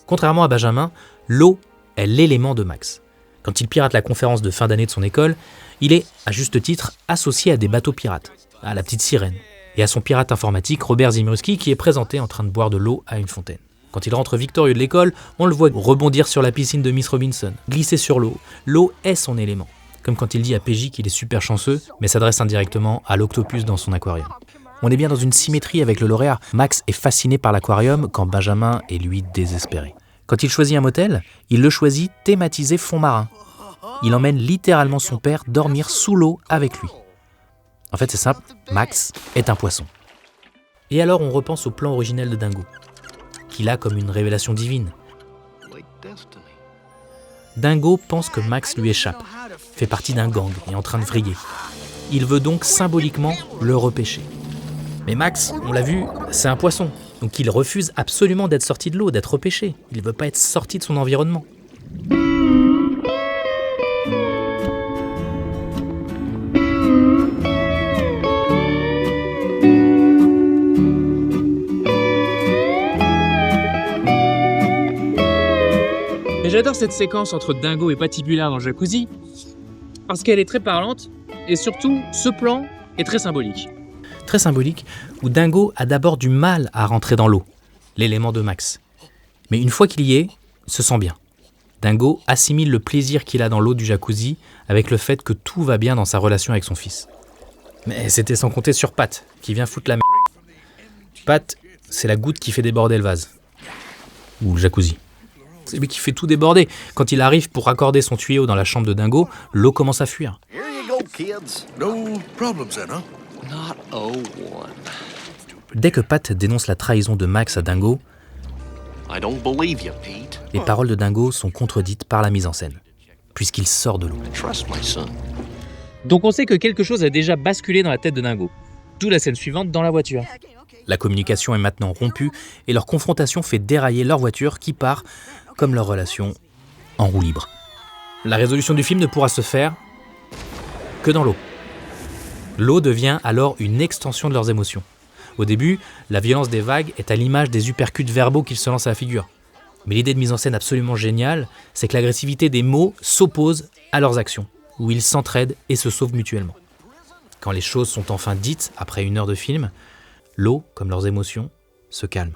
Contrairement à Benjamin, l'eau est l'élément de Max. Quand il pirate la conférence de fin d'année de son école, il est, à juste titre, associé à des bateaux pirates, à la petite sirène, et à son pirate informatique Robert Zimurski qui est présenté en train de boire de l'eau à une fontaine. Quand il rentre victorieux de l'école, on le voit rebondir sur la piscine de Miss Robinson, glisser sur l'eau. L'eau est son élément. Comme quand il dit à PJ qu'il est super chanceux, mais s'adresse indirectement à l'octopus dans son aquarium. On est bien dans une symétrie avec le lauréat. Max est fasciné par l'aquarium quand Benjamin est lui désespéré. Quand il choisit un motel, il le choisit thématisé fond marin. Il emmène littéralement son père dormir sous l'eau avec lui. En fait, c'est simple, Max est un poisson. Et alors on repense au plan originel de Dingo, qu'il a comme une révélation divine. Dingo pense que Max lui échappe, fait partie d'un gang et est en train de vriller. Il veut donc symboliquement le repêcher. Mais Max, on l'a vu, c'est un poisson, donc il refuse absolument d'être sorti de l'eau, d'être repêché. Il ne veut pas être sorti de son environnement.
Et j'adore cette séquence entre Dingo et Patibulaire dans le jacuzzi, parce qu'elle est très parlante, et surtout, ce plan est très symbolique.
Très symbolique, où Dingo a d'abord du mal à rentrer dans l'eau, l'élément de Max. Mais une fois qu'il y est, il se sent bien. Dingo assimile le plaisir qu'il a dans l'eau du jacuzzi avec le fait que tout va bien dans sa relation avec son fils. Mais c'était sans compter sur Pat, qui vient foutre la merde. Pat, c'est la goutte qui fait déborder le vase. Ou le jacuzzi. C'est lui qui fait tout déborder. Quand il arrive pour raccorder son tuyau dans la chambre de Dingo, l'eau commence à fuir.
Here you go, kids. No problems then, huh? Not a one.
Dès que Pat dénonce la trahison de Max à Dingo,
I don't believe you, Pete.
les paroles de Dingo sont contredites par la mise en scène, puisqu'il sort de l'eau.
Trust my son.
Donc on sait que quelque chose a déjà basculé dans la tête de Dingo. D'où la scène suivante dans la voiture.
La communication est maintenant rompue et leur confrontation fait dérailler leur voiture qui part, comme leur relation, en roue libre. La résolution du film ne pourra se faire que dans l'eau. L'eau devient alors une extension de leurs émotions. Au début, la violence des vagues est à l'image des uppercuts verbaux qu'ils se lancent à la figure. Mais l'idée de mise en scène absolument géniale, c'est que l'agressivité des mots s'oppose à leurs actions, où ils s'entraident et se sauvent mutuellement. Quand les choses sont enfin dites après 1 heure de film, l'eau, comme leurs émotions, se calme.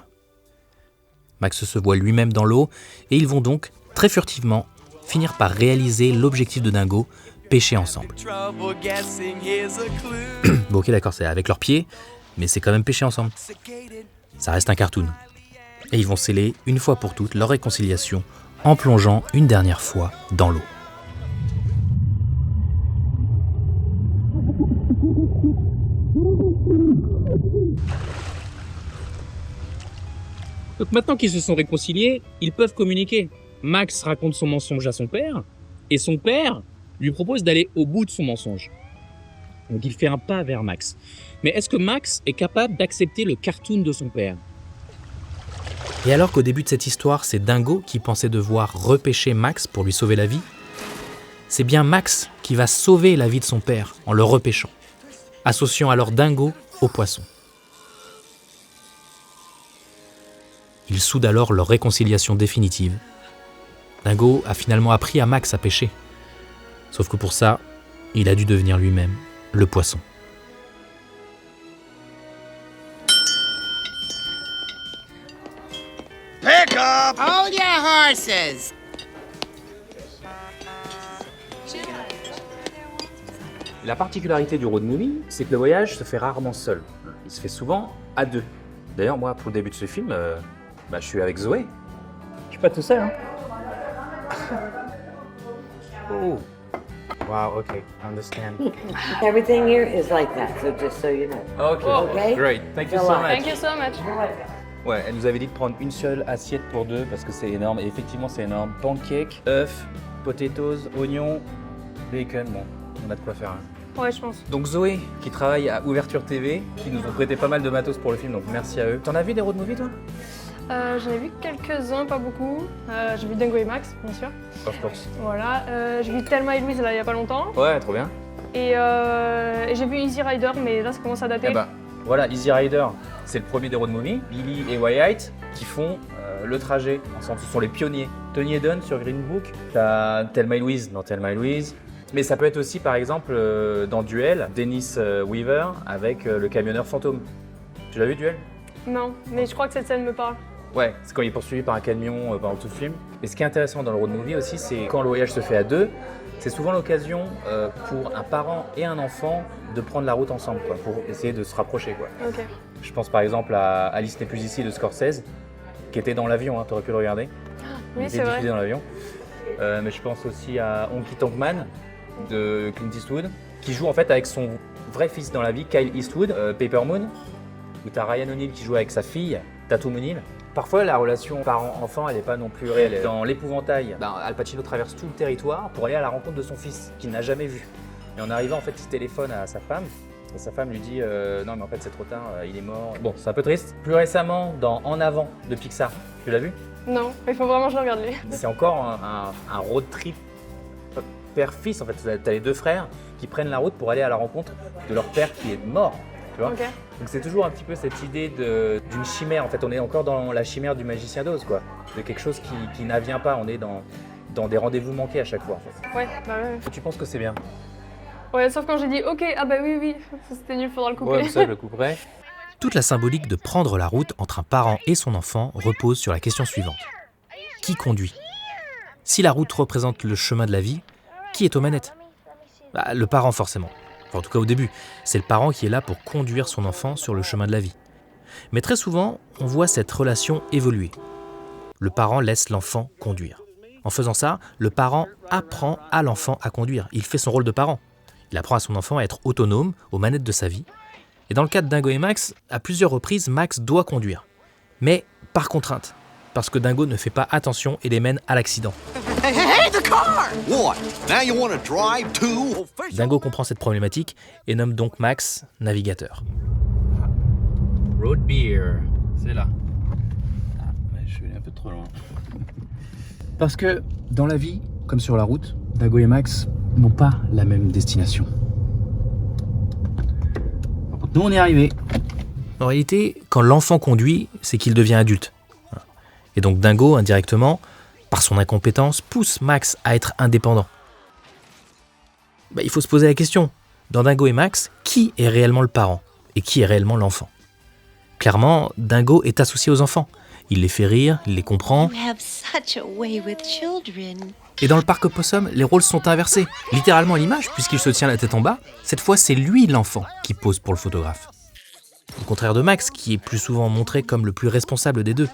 Max se voit lui-même dans l'eau et ils vont donc, très furtivement, finir par réaliser l'objectif de Dingo, pêcher ensemble. Bon ok d'accord, c'est avec leurs pieds, mais c'est quand même pêcher ensemble. Ça reste un cartoon. Et ils vont sceller, une fois pour toutes, leur réconciliation en plongeant une dernière fois dans l'eau.
Donc maintenant qu'ils se sont réconciliés, ils peuvent communiquer. Max raconte son mensonge à son père, et son père lui propose d'aller au bout de son mensonge. Donc il fait un pas vers Max. Mais est-ce que Max est capable d'accepter le cartoon de son père ?
Et alors qu'au début de cette histoire, c'est Dingo qui pensait devoir repêcher Max pour lui sauver la vie, c'est bien Max qui va sauver la vie de son père en le repêchant, associant alors Dingo au poisson. Ils soudent alors leur réconciliation définitive. Dingo a finalement appris à Max à pêcher. Sauf que pour ça, il a dû devenir lui-même le poisson.
Pick up! Hold your horses!
La particularité du road movie, c'est que le voyage se fait rarement seul. Il se fait souvent à deux. D'ailleurs, moi, pour le début de ce film, je suis avec Zoé. Je suis pas tout seul, hein. Oh. Wow, okay, I understand.
Everything here is like that, so just so you know.
Okay, great. Thank you so much.
Thank you so much.
Ouais, elle nous avait dit de prendre une seule assiette pour deux parce que c'est énorme. Et effectivement, c'est énorme. Pancakes, œufs, potatoes, oignons, bacon. Bon, on a de quoi faire. Hein.
Ouais, je pense.
Donc Zoé, qui travaille à Ouverture TV, qui nous ont prêté pas mal de matos pour le film, donc merci à eux. T'en as vu des road movies, toi ?
J'en ai vu quelques-uns, pas beaucoup. J'ai vu Dingo et Max, bien sûr.
Of course.
Voilà. J'ai vu Thelma et Louise là, il y a pas longtemps.
Ouais, trop bien.
Et j'ai vu Easy Rider, mais là ça commence à dater.
Eh ben, voilà, Easy Rider, c'est le premier des road movies. Billy et Wyatt qui font le trajet ensemble. Ce sont les pionniers. Tony Eden sur Green Book. T'as Thelma et Louise dans Thelma et Louise. Mais ça peut être aussi, par exemple, dans Duel, Dennis Weaver avec le camionneur fantôme. Tu l'as vu, Duel ?
Non, mais je crois que cette scène me parle.
Ouais, c'est quand il est poursuivi par un camion pendant tout le film. Mais ce qui est intéressant dans le road movie aussi, c'est quand le voyage se fait à deux, c'est souvent l'occasion pour un parent et un enfant de prendre la route ensemble, quoi, pour essayer de se rapprocher, quoi.
Ok.
Je pense par exemple à Alice n'est plus ici de Scorsese, qui était dans l'avion, hein, t'aurais pu le regarder.
Oui,
il
c'est
était
vrai.
diffusé dans l'avion. Mais je pense aussi à Honky Tonk Man de Clint Eastwood, qui joue en fait avec son vrai fils dans la vie, Kyle Eastwood, Paper Moon, où t'as Ryan O'Neal qui joue avec sa fille, Tatum O'Neal. Parfois, la relation parent-enfant, elle n'est pas non plus réelle. Dans l'épouvantail, Al Pacino traverse tout le territoire pour aller à la rencontre de son fils, qu'il n'a jamais vu. Et en arrivant, en fait, il téléphone à sa femme. Et sa femme lui dit non, mais en fait, c'est trop tard, il est mort. Bon, c'est un peu triste. Plus récemment, dans En avant de Pixar, tu l'as vu?
Non, il faut vraiment que je le regarde lui.
C'est encore un road trip père-fils, en fait. T'as les deux frères qui prennent la route pour aller à la rencontre de leur père qui est mort. Tu vois.
Okay.
Donc c'est toujours un petit peu cette idée d'une chimère. En fait, on est encore dans la chimère du magicien d'Oz, quoi. De quelque chose qui n'advient pas. On est dans des rendez-vous manqués à chaque fois, en fait.
Ouais, bah ouais.
Et tu penses que c'est bien?
Ouais, sauf quand j'ai dit ok, ah bah oui, c'était nul, faudra le couper.
Ouais, ça, je le couperai. Toute la symbolique de prendre la route entre un parent et son enfant repose sur la question suivante. Qui conduit? Si la route représente le chemin de la vie, qui est aux manettes? Le parent, forcément. Enfin, en tout cas au début, c'est le parent qui est là pour conduire son enfant sur le chemin de la vie. Mais très souvent, on voit cette relation évoluer. Le parent laisse l'enfant conduire. En faisant ça, le parent apprend à l'enfant à conduire. Il fait son rôle de parent. Il apprend à son enfant à être autonome aux manettes de sa vie. Et dans le cas de Dingo et Max, à plusieurs reprises, Max doit conduire. Mais par contrainte. Parce que Dingo ne fait pas attention et les mène à l'accident.
Hey, the car! What? Now you want to drive too?
Dingo comprend cette problématique et nomme donc Max navigateur. Road beer, c'est là.
Je suis allé un peu trop loin.
Parce que dans la vie, comme sur la route, Dingo et Max n'ont pas la même destination. Par contre, nous on est arrivés. En réalité, quand l'enfant conduit, c'est qu'il devient adulte. Et donc Dingo, indirectement, par son incompétence, pousse Max à être indépendant. Il faut se poser la question, dans Dingo et Max, qui est réellement le parent et qui est réellement l'enfant? Clairement, Dingo est associé aux enfants. Il les fait rire, il les comprend. Et dans le parc Opossum, les rôles sont inversés. Littéralement à l'image, puisqu'il se tient la tête en bas, cette fois c'est lui l'enfant qui pose pour le photographe. Au contraire de Max, qui est plus souvent montré comme le plus responsable des deux.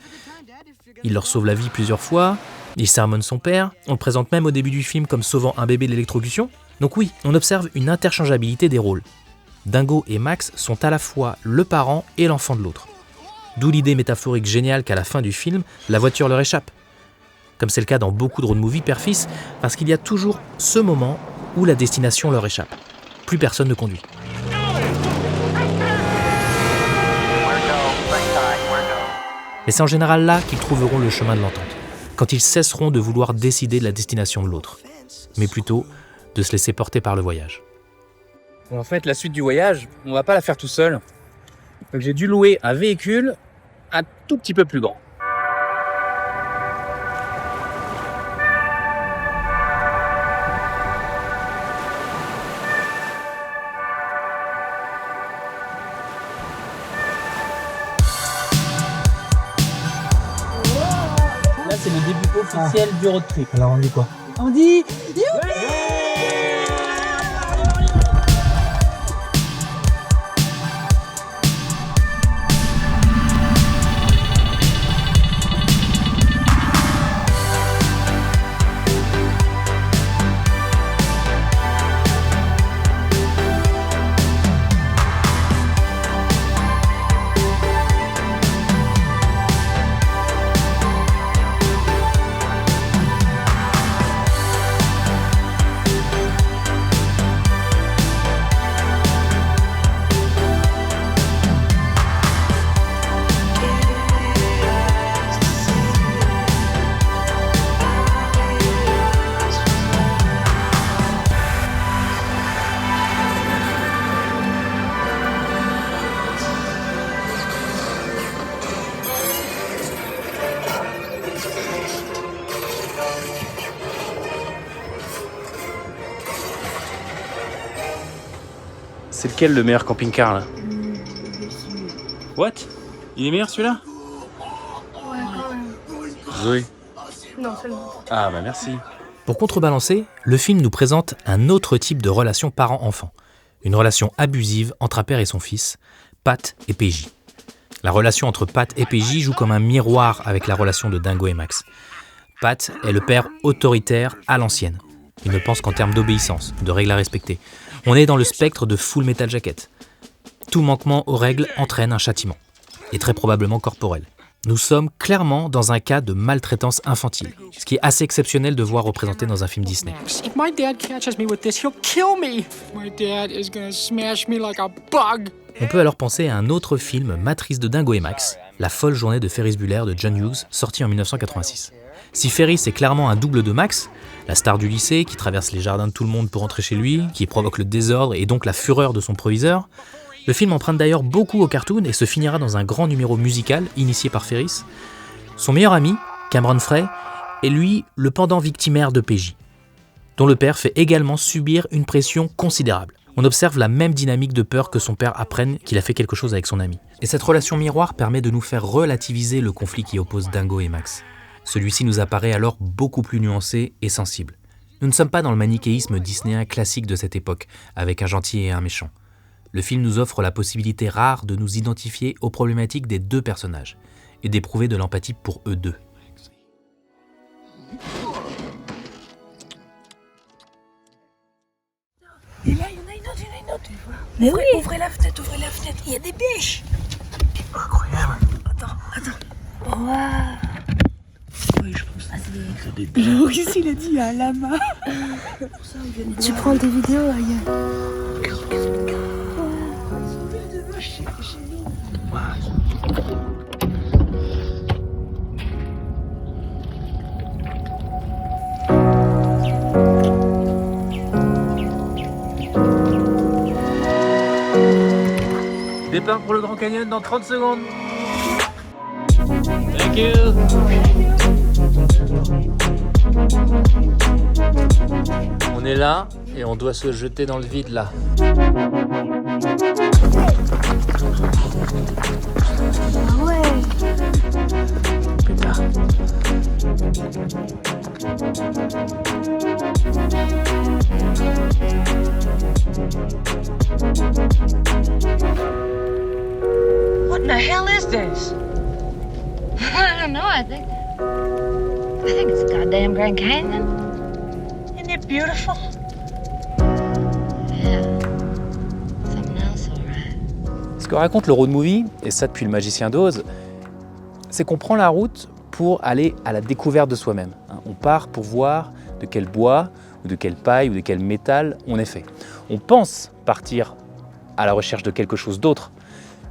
Il leur sauve la vie plusieurs fois, il sermonne son père, on le présente même au début du film comme sauvant un bébé de l'électrocution. Donc oui, on observe une interchangeabilité des rôles. Dingo et Max sont à la fois le parent et l'enfant de l'autre. D'où l'idée métaphorique géniale qu'à la fin du film, la voiture leur échappe. Comme c'est le cas dans beaucoup de road movies père-fils, parce qu'il y a toujours ce moment où la destination leur échappe. Plus personne ne conduit. Mais c'est en général là qu'ils trouveront le chemin de l'entente, quand ils cesseront de vouloir décider de la destination de l'autre, mais plutôt de se laisser porter par le voyage.
En fait, la suite du voyage, on va pas la faire tout seul. Donc j'ai dû louer un véhicule un tout petit peu plus grand.
Là, c'est le début officiel du road trip.
Alors on dit quoi?
On dit...
C'est lequel le meilleur camping-car là? What? Il est meilleur celui-là?
Ouais, quand même.
Zoé.
Non, c'est le nôtre.
Ah bah merci.
Pour contrebalancer, le film nous présente un autre type de relation parent-enfant. Une relation abusive entre un père et son fils, Pat et PJ. La relation entre Pat et PJ joue comme un miroir avec la relation de Dingo et Max. Pat est le père autoritaire à l'ancienne. Il ne pense qu'en termes d'obéissance, de règles à respecter. On est dans le spectre de Full Metal Jacket. Tout manquement aux règles entraîne un châtiment, et très probablement corporel. Nous sommes clairement dans un cas de maltraitance infantile, ce qui est assez exceptionnel de voir représenté dans un film Disney.
If my dad catches me with this, he'll kill me. My dad is gonna smash me like a bug.
On peut alors penser à un autre film matrice de Dingo et Max, La folle journée de Ferris Bueller de John Hughes, sorti en 1986. Si Ferris est clairement un double de Max, la star du lycée qui traverse les jardins de tout le monde pour rentrer chez lui, qui provoque le désordre et donc la fureur de son proviseur, le film emprunte d'ailleurs beaucoup au cartoon et se finira dans un grand numéro musical initié par Ferris. Son meilleur ami, Cameron Frey, est lui le pendant victimaire de PJ, dont le père fait également subir une pression considérable. On observe la même dynamique de peur que son père apprenne qu'il a fait quelque chose avec son ami. Et cette relation miroir permet de nous faire relativiser le conflit qui oppose Dingo et Max. Celui-ci nous apparaît alors beaucoup plus nuancé et sensible. Nous ne sommes pas dans le manichéisme disneyen classique de cette époque, avec un gentil et un méchant. Le film nous offre la possibilité rare de nous identifier aux problématiques des deux personnages, et d'éprouver de l'empathie pour eux deux.
Et là, il y en a une autre. Mais oui. Ouvrez la fenêtre. Il y a des biches.
Incroyable.
Attends. Waouh. Oui, je pense. Ah, c'est des biches. Qu'est-ce qu'il a dit, il y a un lama.
Tu prends des vidéos ailleurs.
Départ pour le Grand Canyon dans 30 secondes. Thank you. On est là et on doit se jeter dans le vide là.
Ah ouais.
Putain.
What in the hell is this?
I don't know. I think it's a goddamn Grand Canyon.
Isn't it beautiful?
Yeah. Something else, all right.
Ce que raconte le road movie, et ça depuis le Magicien d'Oz, c'est qu'on prend la route pour aller à la découverte de soi-même. On part pour voir de quel bois, ou de quelle paille, ou de quel métal on est fait. On pense partir à la recherche de quelque chose d'autre,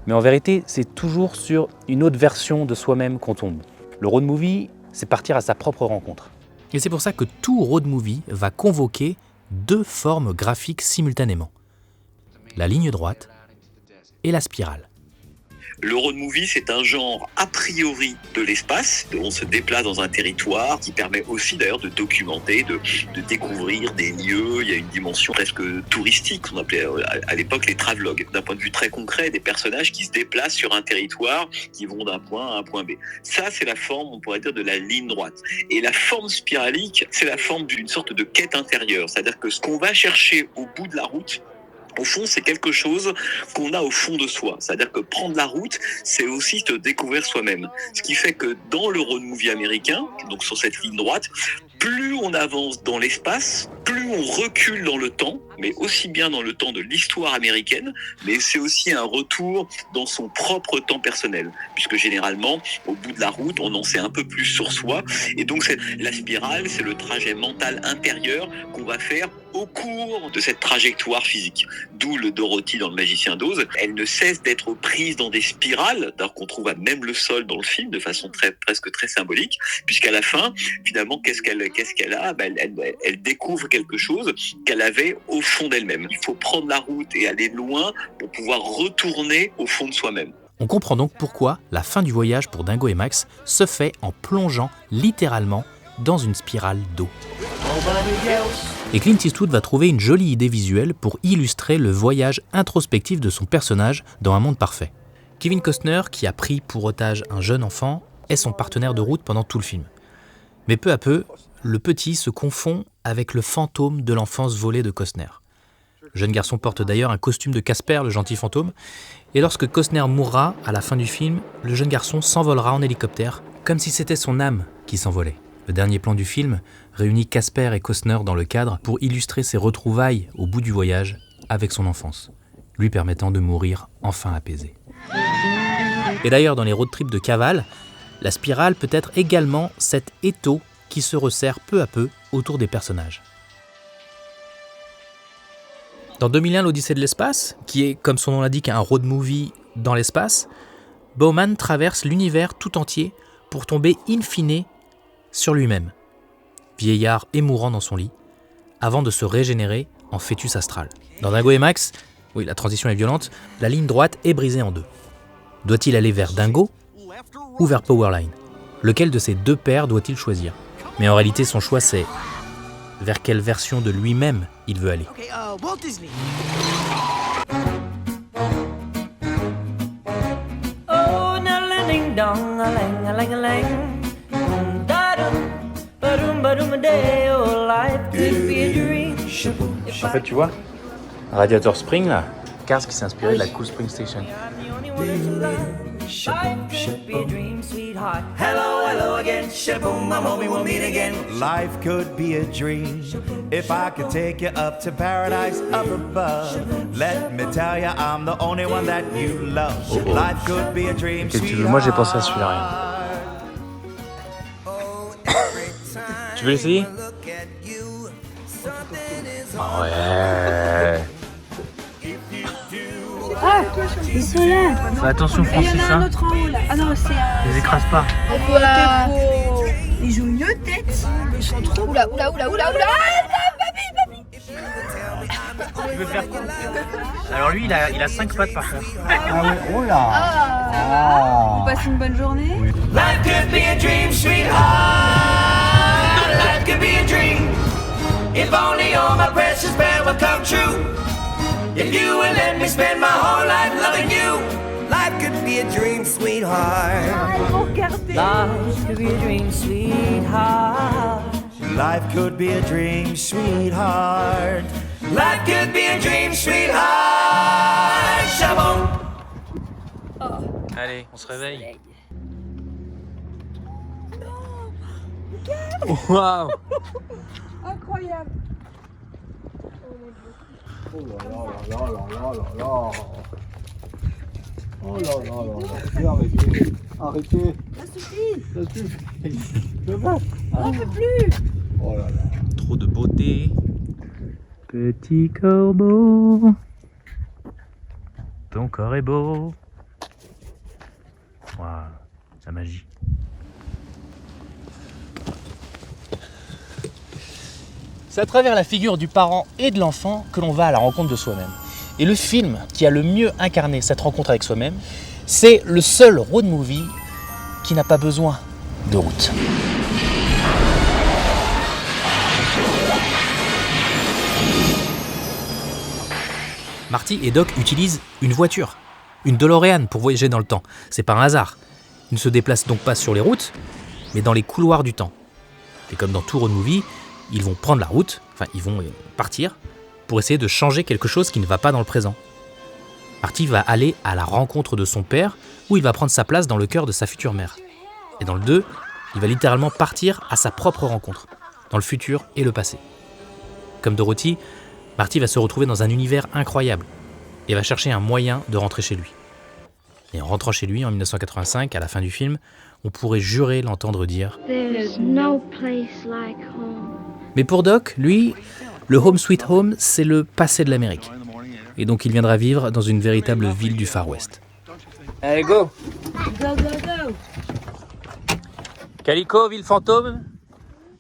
mais en vérité, c'est toujours sur une autre version de soi-même qu'on tombe. Le road movie, c'est partir à sa propre rencontre. Et c'est pour ça que tout road movie va convoquer deux formes graphiques simultanément. La ligne droite et la spirale.
Le road movie, c'est un genre a priori de l'espace. On se déplace dans un territoire qui permet aussi d'ailleurs de documenter, de découvrir des lieux. Il y a une dimension presque touristique, qu'on appelait à l'époque les travelogues. D'un point de vue très concret, des personnages qui se déplacent sur un territoire, qui vont d'un point A à un point B. Ça, c'est la forme, on pourrait dire, de la ligne droite. Et la forme spiralique, c'est la forme d'une sorte de quête intérieure. C'est-à-dire que ce qu'on va chercher au bout de la route, au fond, c'est quelque chose qu'on a au fond de soi. C'est-à-dire que prendre la route, c'est aussi se découvrir soi-même. Ce qui fait que dans le road movie américain, donc sur cette ligne droite, plus on avance dans l'espace, plus on recule dans le temps, mais aussi bien dans le temps de l'histoire américaine, mais c'est aussi un retour dans son propre temps personnel, puisque généralement, au bout de la route, on en sait un peu plus sur soi, et donc la spirale, c'est le trajet mental intérieur qu'on va faire au cours de cette trajectoire physique. D'où le Dorothy dans Le Magicien d'Oz. Elle ne cesse d'être prise dans des spirales, d'ailleurs qu'on trouve à même le sol dans le film, de façon presque très symbolique, puisqu'à la fin, finalement, qu'est-ce qu'elle a ? Elle découvre quelque chose qu'elle avait au fond d'elle-même. Il faut prendre la route et aller loin pour pouvoir retourner au fond de soi-même.
On comprend donc pourquoi la fin du voyage pour Dingo et Max se fait en plongeant littéralement dans une spirale d'eau. Et Clint Eastwood va trouver une jolie idée visuelle pour illustrer le voyage introspectif de son personnage dans un monde parfait. Kevin Costner, qui a pris pour otage un jeune enfant, est son partenaire de route pendant tout le film. Mais peu à peu, le petit se confond avec le fantôme de l'enfance volée de Costner. Le jeune garçon porte d'ailleurs un costume de Casper, le gentil fantôme, et lorsque Costner mourra à la fin du film, le jeune garçon s'envolera en hélicoptère, comme si c'était son âme qui s'envolait. Le dernier plan du film réunit Casper et Costner dans le cadre pour illustrer ses retrouvailles au bout du voyage avec son enfance, lui permettant de mourir enfin apaisé. Et d'ailleurs, dans les road trips de cavale, La spirale peut être également cet étau qui se resserre peu à peu autour des personnages. Dans 2001, l'Odyssée de l'espace, qui est, comme son nom l'indique, un road movie dans l'espace, Bowman traverse l'univers tout entier pour tomber in fine sur lui-même, vieillard et mourant dans son lit, avant de se régénérer en fœtus astral. Dans Dingo et Max, oui, la transition est violente, la ligne droite est brisée en deux. Doit-il aller vers Dingo ou vers Powerline? Lequel de ces deux paires doit-il choisir? Mais en réalité, son choix, c'est vers quelle version de lui-même il veut aller.
Okay, Walt Disney.
Oh, now ding dong, a lang, a lang, a lang. Da dum, ba dum, ba dum, a day. Oh, life could be a dream.
En fait, tu vois, Radiator Spring, là, Cars qui s'est inspiré de la Cool Spring Station.
Life could be a dream, sweetheart. Hello, hello again. Shaboom, I'm hoping we'll meet again.
Life could be a dream if I could take you up to paradise up above. Let me tell you, I'm the only one that you love. Life could be a dream.
Qu'est-ce que tu veux? Moi, j'ai pensé à celui-là, rien. Tu veux l'essayer? Ouais.
Ah, ils sont là.
Fais attention,
Et il y
Francis,
en a un
hein.
autre en haut là. Ah non, c'est un.
Les écrase pas.
Ils jouent mieux tête. Ils sont trop. Oula, oula, oula, oula, oula.
Tu veux faire quoi? Alors lui, il a 5 pattes par contre.
Ah ouais, oh là.
Ah. On passe une bonne journée.
Life could be a dream, sweetheart. Life could be a dream. If only all my precious plans would come true. If you would let me spend my whole life loving you. Life could be a dream, sweetheart. Life could be a dream, sweetheart.
Life could be a dream, sweetheart.
Life could be a dream, sweetheart. Chabon.
Allez, on se réveille.
Waouh. Incroyable.
Oh là là là là là là là. Oh là là là là. Arrêtez. Arrêtez.
Ça suffit.
Ça suffit. Je veux.
On ne peut plus.
Oh là là.
Trop de beauté. Petit corbeau, ton corps est beau. Waouh, la magie. C'est à travers la figure du parent et de l'enfant que l'on va à la rencontre de soi-même. Et le film qui a le mieux incarné cette rencontre avec soi-même, c'est le seul road movie qui n'a pas besoin de route. Marty et Doc utilisent une voiture, une DeLorean pour voyager dans le temps. C'est pas un hasard. Ils ne se déplacent donc pas sur les routes, mais dans les couloirs du temps. Et comme dans tout road movie, ils vont prendre la route, enfin ils vont partir, pour essayer de changer quelque chose qui ne va pas dans le présent. Marty va aller à la rencontre de son père, où il va prendre sa place dans le cœur de sa future mère. Et dans le 2, il va littéralement partir à sa propre rencontre, dans le futur et le passé. Comme Dorothy, Marty va se retrouver dans un univers incroyable et va chercher un moyen de rentrer chez lui. Et en rentrant chez lui en 1985, à la fin du film, on pourrait jurer l'entendre dire «
There's no place like home. »
Mais pour Doc, lui, le Home Sweet Home, c'est le passé de l'Amérique. Et donc il viendra vivre dans une véritable ville du Far West. Allez, go!
Go, go, go.
Calico, ville fantôme.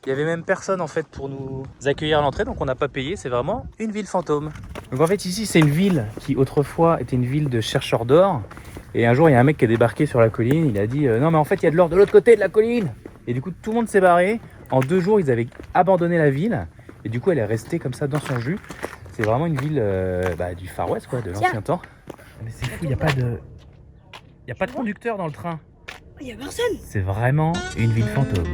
Il y avait même personne en fait pour nous accueillir à l'entrée, donc on n'a pas payé, c'est vraiment une ville fantôme. Donc en fait ici c'est une ville qui autrefois était une ville de chercheurs d'or. Et un jour il y a un mec qui a débarqué sur la colline, il a dit non mais en fait il y a de l'or de l'autre côté de la colline. Et du coup tout le monde s'est barré. En 2 jours ils avaient abandonné la ville et du coup elle est restée comme ça dans son jus. C'est vraiment une ville du Far West quoi, de l'ancien temps. Mais c'est fou, il n'y a pas de conducteur dans le train.
Il y a personne.
C'est vraiment une ville fantôme.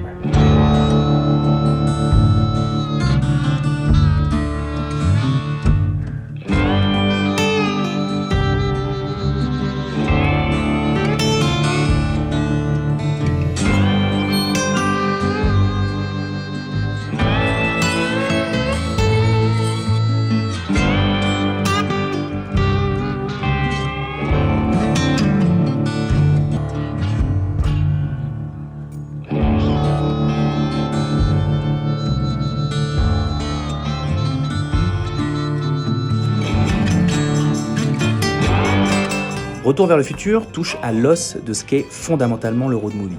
Retour vers le futur touche à l'os de ce qu'est fondamentalement le road movie.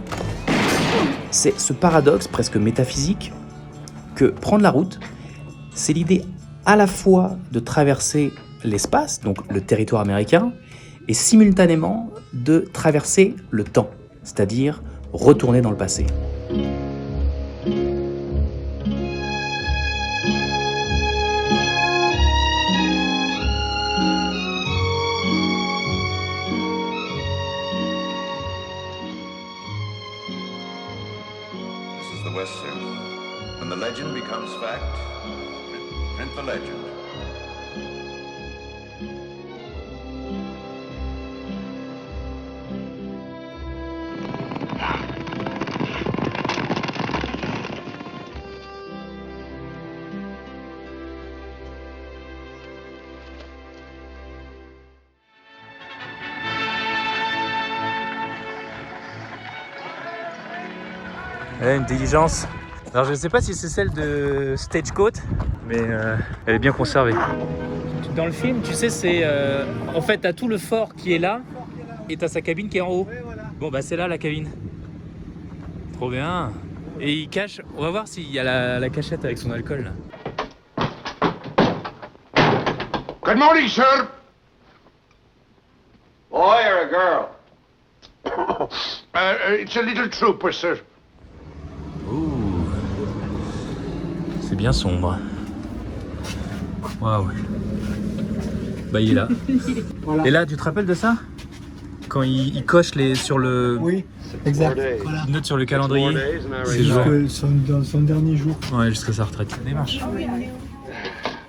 C'est ce paradoxe presque métaphysique que prendre la route, c'est l'idée à la fois de traverser l'espace, donc le territoire américain, et simultanément de traverser le temps, c'est-à-dire retourner dans le passé.
This is the West, sir. When the legend becomes fact, print the legend.
Une diligence. Alors je ne sais pas si c'est celle de Stagecoach, mais elle est bien conservée. Dans le film, tu sais, c'est en fait t'as tout le fort qui est là et t'as sa cabine qui est en haut. Bon bah c'est là la cabine. Trop bien. Et il cache. On va voir s'il y a la cachette avec son alcool là.
Good morning, sir.
Boy or a girl?
It's a little trooper, sir.
Ouh. C'est bien sombre. Waouh. Bah il est là. Voilà. Et là, tu te rappelles de ça? Quand il coche sur le...
Oui, exact.
Voilà. Il note sur le calendrier.
C'est son dernier jour.
Ouais, jusqu'à sa retraite. Ça démarche.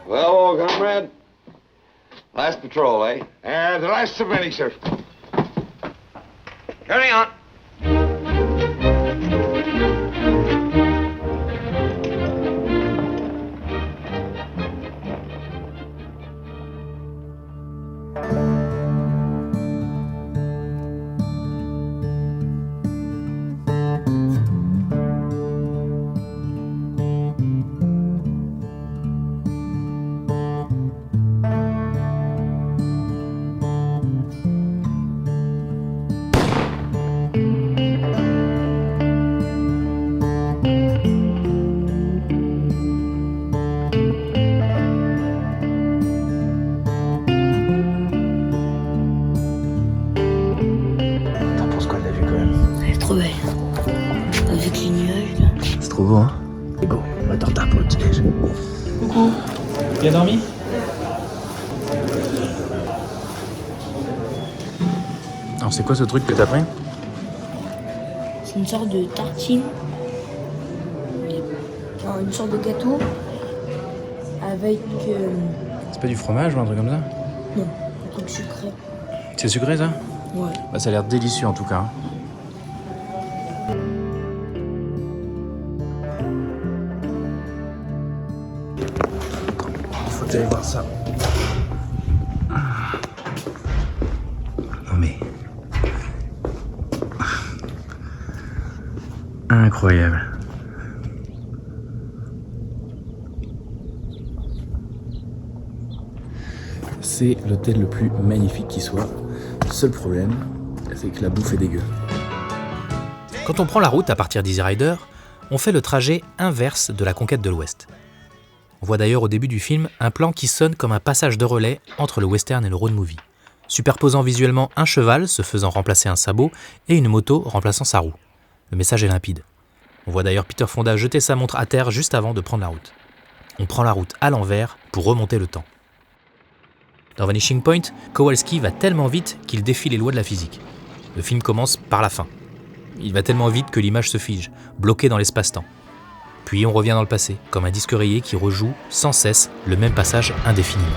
Well, old comrade. Last patrol, eh?
The last of many, sir.
Carry on.
Avec les nuages là.
C'est trop beau, hein?
Et bon, on va t'en taper au petit-déj.
Coucou. Bien dormi? Alors c'est quoi ce truc que t'as pris?
C'est une sorte de tartine. Enfin, une sorte de gâteau. Avec...
C'est pas du fromage ou un truc comme ça?
Non, un truc sucré.
C'est sucré ça?
Ouais.
Bah ça a l'air délicieux en tout cas. Faut aller voir ça. Non mais... Incroyable. C'est l'hôtel le plus magnifique qui soit. Seul problème, c'est que la bouffe est dégueu.
Quand on prend la route à partir d'Easy Rider, on fait le trajet inverse de la conquête de l'Ouest. On voit d'ailleurs au début du film un plan qui sonne comme un passage de relais entre le western et le road movie, superposant visuellement un cheval se faisant remplacer un sabot et une moto remplaçant sa roue. Le message est limpide. On voit d'ailleurs Peter Fonda jeter sa montre à terre juste avant de prendre la route. On prend la route à l'envers pour remonter le temps. Dans Vanishing Point, Kowalski va tellement vite qu'il défie les lois de la physique. Le film commence par la fin. Il va tellement vite que l'image se fige, bloquée dans l'espace-temps. Puis on revient dans le passé, comme un disque rayé qui rejoue sans cesse le même passage indéfiniment.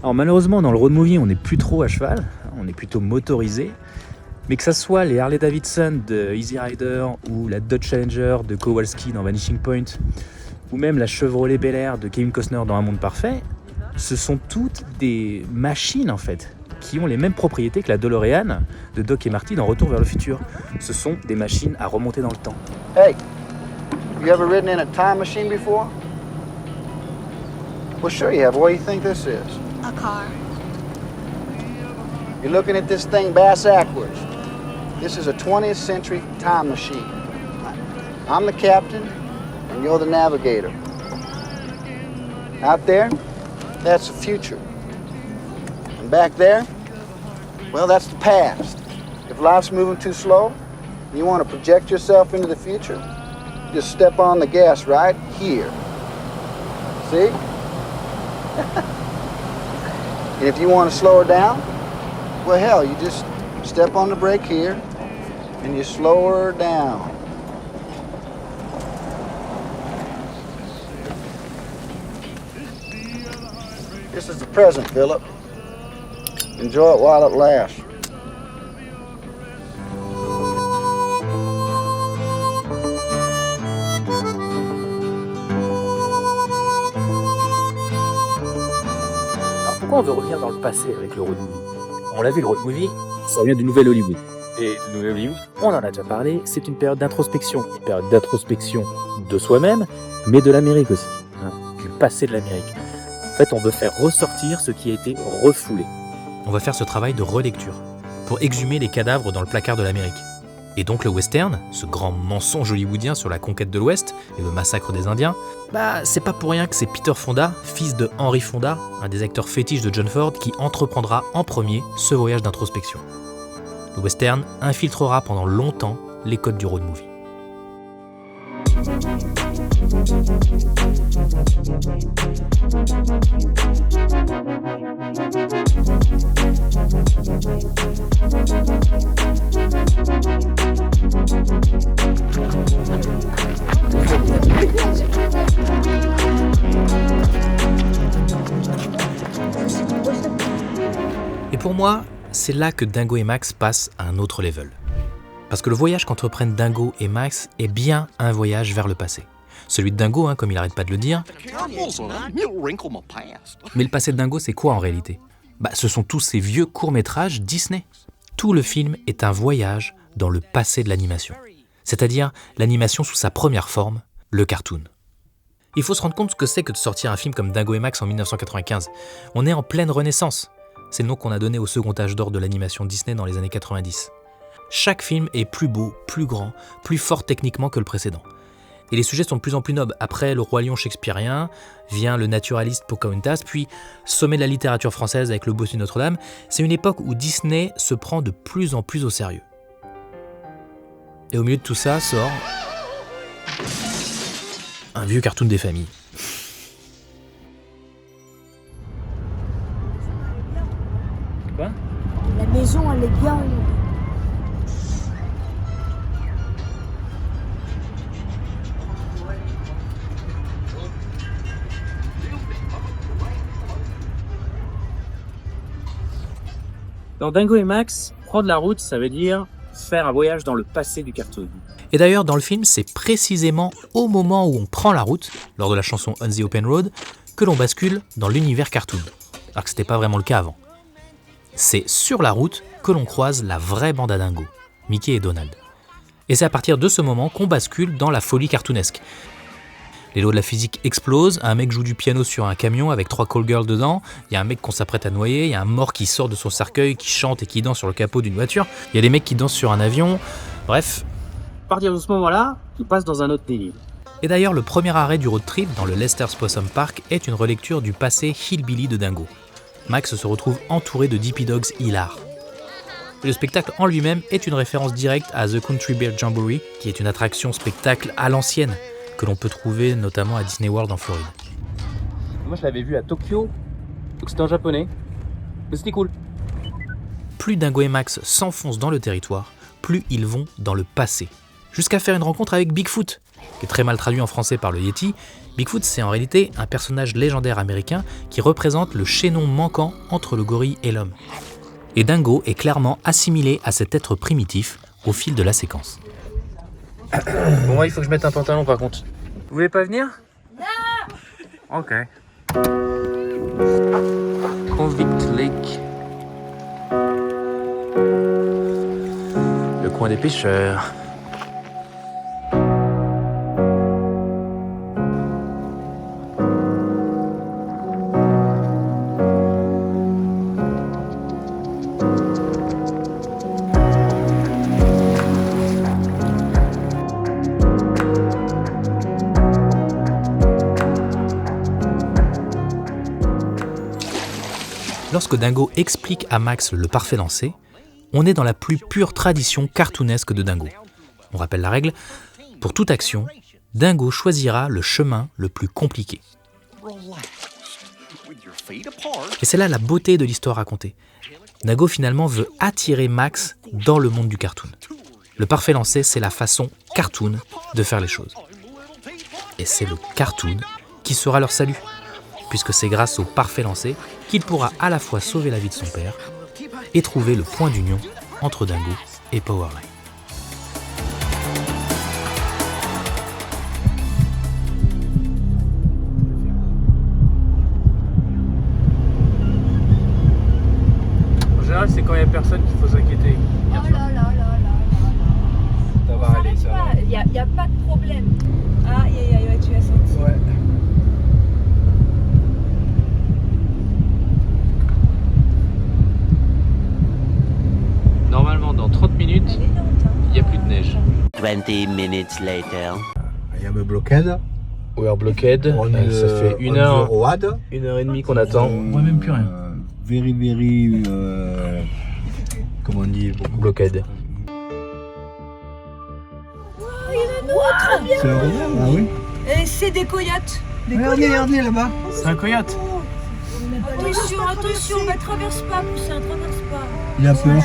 Alors malheureusement dans le road movie on n'est plus trop à cheval, on est plutôt motorisé, mais que ça soit les Harley Davidson de Easy Rider ou la Dodge Challenger de Kowalski dans Vanishing Point
ou même la Chevrolet Bel Air de Kevin Costner dans Un Monde Parfait, ce sont toutes des machines en fait, qui ont les mêmes propriétés que la DeLorean de Doc et Marty dans Retour vers le futur. Ce sont des machines à remonter dans le temps.
Hey, you ever ridden in a time machine before? Well, sure you have. What do you think this is?
A car.
You're looking at this thing bass-ackwards. This is a 20th century time machine. I'm the captain, and you're the navigator. Out there, that's the future. And back there, well, that's the past. If life's moving too slow, and you want to project yourself into the future, just step on the gas right here. See? And if you want to slow her down, well, hell, you just step on the brake here, and you slow her down. This is the present, Philip. Enjoy it while it lasts.
Alors pourquoi on veut revenir dans le passé avec le road movie? On l'a vu, le road movie, ça vient du nouvel Hollywood. Et le nouvel Hollywood, on en a déjà parlé, c'est une période d'introspection. Une période d'introspection de soi-même, mais de l'Amérique aussi, du passé de l'Amérique. En fait, on veut faire ressortir ce qui a été refoulé.
On va faire ce travail de relecture, pour exhumer les cadavres dans le placard de l'Amérique. Et donc le western, ce grand mensonge hollywoodien sur la conquête de l'Ouest et le massacre des Indiens, c'est pas pour rien que c'est Peter Fonda, fils de Henry Fonda, un des acteurs fétiches de John Ford, qui entreprendra en premier ce voyage d'introspection. Le western infiltrera pendant longtemps les codes du road movie. Et pour moi, c'est là que Dingo et Max passent à un autre level. Parce que le voyage qu'entreprennent Dingo et Max est bien un voyage vers le passé. Celui de Dingo, comme il arrête pas de le dire. Mais le passé de Dingo, c'est quoi en réalité ? Ce sont tous ces vieux courts-métrages Disney. Tout le film est un voyage dans le passé de l'animation. C'est-à-dire l'animation sous sa première forme, le cartoon. Il faut se rendre compte ce que c'est que de sortir un film comme Dingo et Max en 1995. On est en pleine renaissance. C'est le nom qu'on a donné au second âge d'or de l'animation Disney dans les années 90. Chaque film est plus beau, plus grand, plus fort techniquement que le précédent. Et les sujets sont de plus en plus nobles. Après le Roi Lion shakespearien, vient le naturaliste Pocahontas, puis sommet de la littérature française avec le Bossu de Notre-Dame. C'est une époque où Disney se prend de plus en plus au sérieux. Et au milieu de tout ça sort un vieux cartoon des familles. Quoi ?
La maison, elle est bien ronde.
Dans Dingo et Max, prendre la route, ça veut dire faire un voyage dans le passé du cartoon.
Et d'ailleurs, dans le film, c'est précisément au moment où on prend la route, lors de la chanson On the Open Road, que l'on bascule dans l'univers cartoon. Alors que c'était pas vraiment le cas avant. C'est sur la route que l'on croise la vraie bande à Dingo, Mickey et Donald. Et c'est à partir de ce moment qu'on bascule dans la folie cartoonesque. Les lois de la physique explosent, un mec joue du piano sur un camion avec 3 call girls dedans, il y a un mec qu'on s'apprête à noyer, il y a un mort qui sort de son cercueil, qui chante et qui danse sur le capot d'une voiture, il y a des mecs qui dansent sur un avion, bref.
À partir de ce moment-là, tu passes dans un autre délire.
Et d'ailleurs, le premier arrêt du road trip dans le Lester's Possum Park est une relecture du passé hillbilly de Dingo. Max se retrouve entouré de Dippy Dogs hilars. Le spectacle en lui-même est une référence directe à The Country Bear Jamboree, qui est une attraction spectacle à l'ancienne, que l'on peut trouver notamment à Disney World en Floride.
Moi je l'avais vu à Tokyo, donc c'était en japonais, mais c'était cool.
Plus Dingo et Max s'enfoncent dans le territoire, plus ils vont dans le passé. Jusqu'à faire une rencontre avec Bigfoot, qui est très mal traduit en français par le Yeti. Bigfoot, c'est en réalité un personnage légendaire américain qui représente le chaînon manquant entre le gorille et l'homme. Et Dingo est clairement assimilé à cet être primitif au fil de la séquence.
Bon, moi il faut que je mette un pantalon par contre. Vous voulez pas venir ?
Non,
Ok. Convict Lake. Le coin des pêcheurs. Lorsque Dingo explique à Max le parfait lancer, on est dans la plus pure tradition cartoonesque de Dingo. On rappelle la règle, pour toute action, Dingo choisira le chemin le plus compliqué. Et c'est là la beauté de l'histoire racontée. Dingo finalement veut attirer Max dans le monde du cartoon. Le parfait lancer, c'est la façon cartoon de faire les choses. Et c'est le cartoon qui sera leur salut, puisque c'est grâce au parfait lancer qu'il pourra à la fois sauver la vie de son père et trouver le point d'union entre Dingo et Powerline.
En général, c'est quand il n'y a personne qu'il faut s'inquiéter.
Oh là là là là.
Ça va aller, ça va.
Il n'y a pas de problème. Ah, ouais, tu as senti.
Ouais. Normalement, dans 30 minutes, il n'y a plus de neige.
20 minutes later.
I am a blockade.
We are blocked. Ça fait une heure et demie qu'on attend.
On voit même plus rien.
Very, comment on dit?
Blockade.
Oh, il y en a d'autres. Bien.
C'est un renard? Ah oui.
Et c'est des coyotes.
Regardez là-bas.
C'est un coyote.
Attention, mais traverse pas, Poussin, traverse pas.
Il a peur.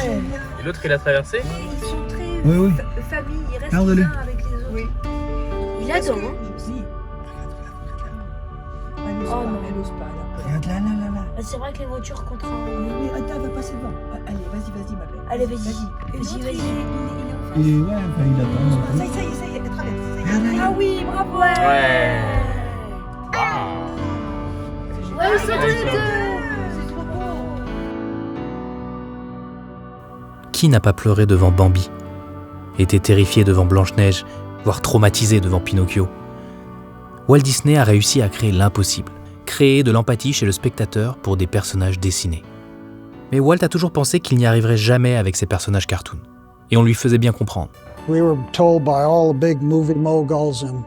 Et l'autre, il a traversé?
Ils sont très
Oui.
famille, ils restent
Regardez-les.
bien avec les autres. Oui. Il a dents, hein? Oh non, elle ose pas.
Regarde là.
Ah, c'est vrai que les voitures contre un...
Mais attends, va passer devant. Allez, vas-y, ma belle.
Allez, vas-y.
Il est, ouais, il attend.
Ça y est, elle traverse.
Regarde là.
Ah oui, bravo.
Ouais.
Ouais, c'est trop beau.
Qui n'a pas pleuré devant Bambi, été terrifié devant Blanche-Neige, voire traumatisé devant Pinocchio? Walt Disney a réussi à créer l'impossible, créer de l'empathie chez le spectateur pour des personnages dessinés. Mais Walt a toujours pensé qu'il n'y arriverait jamais avec ses personnages cartoon, et on lui faisait bien comprendre.
We were told by all the big movie moguls in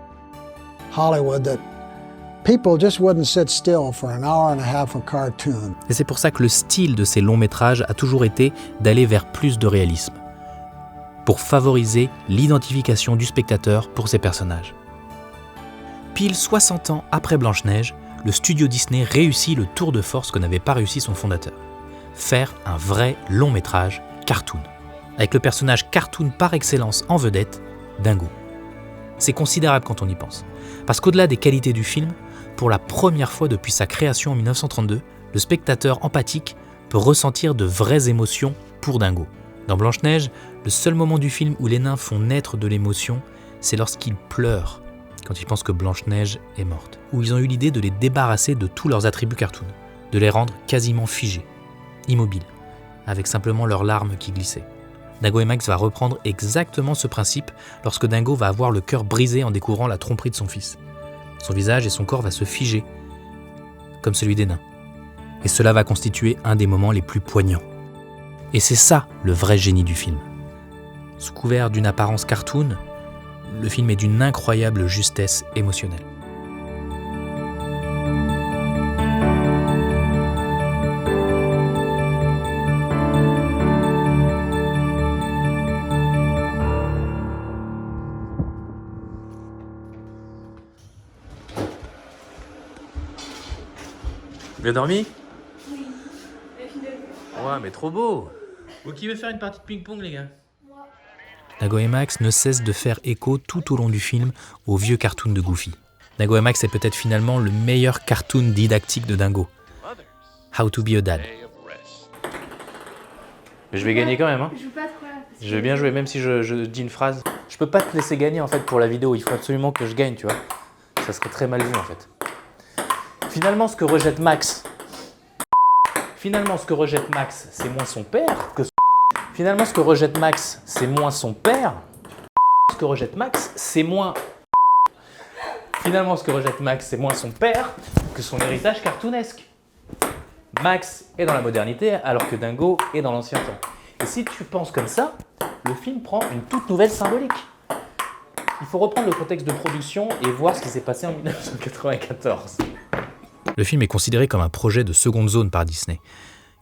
Hollywood that people just wouldn't sit still for an hour and a half of cartoon.
Et c'est pour ça que le style de ces longs métrages a toujours été d'aller vers plus de réalisme, pour favoriser l'identification du spectateur pour ses personnages. Pile 60 ans après Blanche-Neige, le studio Disney réussit le tour de force que n'avait pas réussi son fondateur. Faire un vrai long métrage cartoon, avec le personnage cartoon par excellence en vedette, Dingo. C'est considérable quand on y pense, parce qu'au-delà des qualités du film, pour la première fois depuis sa création en 1932, le spectateur empathique peut ressentir de vraies émotions pour Dingo. Dans Blanche-Neige, le seul moment du film où les nains font naître de l'émotion, c'est lorsqu'ils pleurent, quand ils pensent que Blanche-Neige est morte, où ils ont eu l'idée de les débarrasser de tous leurs attributs cartoon, de les rendre quasiment figés, immobiles, avec simplement leurs larmes qui glissaient. Dingo et Max va reprendre exactement ce principe lorsque Dingo va avoir le cœur brisé en découvrant la tromperie de son fils. Son visage et son corps va se figer, comme celui des nains. Et cela va constituer un des moments les plus poignants. Et c'est ça le vrai génie du film. Sous couvert d'une apparence cartoon, le film est d'une incroyable justesse émotionnelle. Bien dormi?
Oui.
Ouais, mais trop beau!
Ou qui veut faire une partie de ping-pong, les gars?
Dingo et Max ne cesse de faire écho tout au long du film au vieux cartoon de Goofy. Dingo et Max est peut-être finalement le meilleur cartoon didactique de Dingo. How to be a dad. Mais je vais gagner quand même, hein. Je vais bien jouer, même si je dis une phrase. Je peux pas te laisser gagner en fait pour la vidéo, il faut absolument que je gagne, tu vois. Ça serait très mal vu en fait.
Finalement, ce que rejette Max, c'est moins son père que son... Finalement, ce que rejette Max, c'est moins son père. Ce que rejette Max, c'est moins... Finalement, ce que rejette Max, c'est moins son père que son héritage cartoonesque. Max est dans la modernité alors que Dingo est dans l'ancien temps. Et si tu penses comme ça, le film prend une toute nouvelle symbolique. Il faut reprendre le contexte de production et voir ce qui s'est passé en 1994.
Le film est considéré comme un projet de seconde zone par Disney,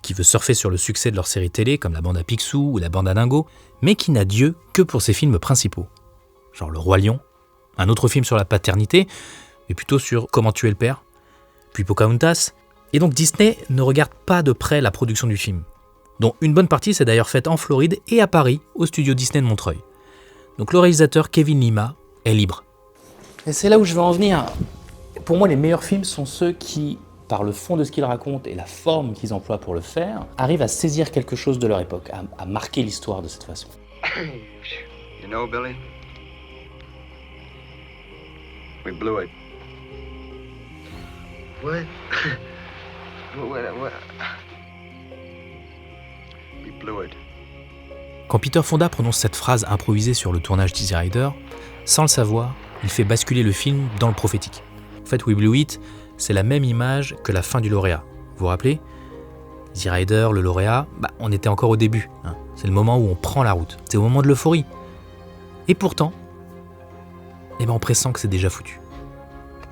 qui veut surfer sur le succès de leurs séries télé comme la bande à Picsou ou la bande à Dingo, mais qui n'a Dieu que pour ses films principaux. Genre Le Roi Lion, un autre film sur la paternité, mais plutôt sur comment tuer le père, puis Pocahontas. Et donc Disney ne regarde pas de près la production du film, dont une bonne partie s'est d'ailleurs faite en Floride et à Paris, au studio Disney de Montreuil. Donc le réalisateur Kevin Lima est libre.
Et c'est là où je veux en venir. Pour moi, les meilleurs films sont ceux qui, par le fond de ce qu'ils racontent et la forme qu'ils emploient pour le faire, arrivent à saisir quelque chose de leur époque, à marquer l'histoire de cette façon.
You know, Billy, we blew it.
What?
What? We blew it.
Quand Peter Fonda prononce cette phrase improvisée sur le tournage d'Easy Rider, sans le savoir, il fait basculer le film dans le prophétique. En fait, We Blew It, c'est la même image que la fin du lauréat. Vous vous rappelez ? Easy Rider, le lauréat, on était encore au début. Hein. C'est le moment où on prend la route. C'est au moment de l'euphorie. Et pourtant, on pressent que c'est déjà foutu.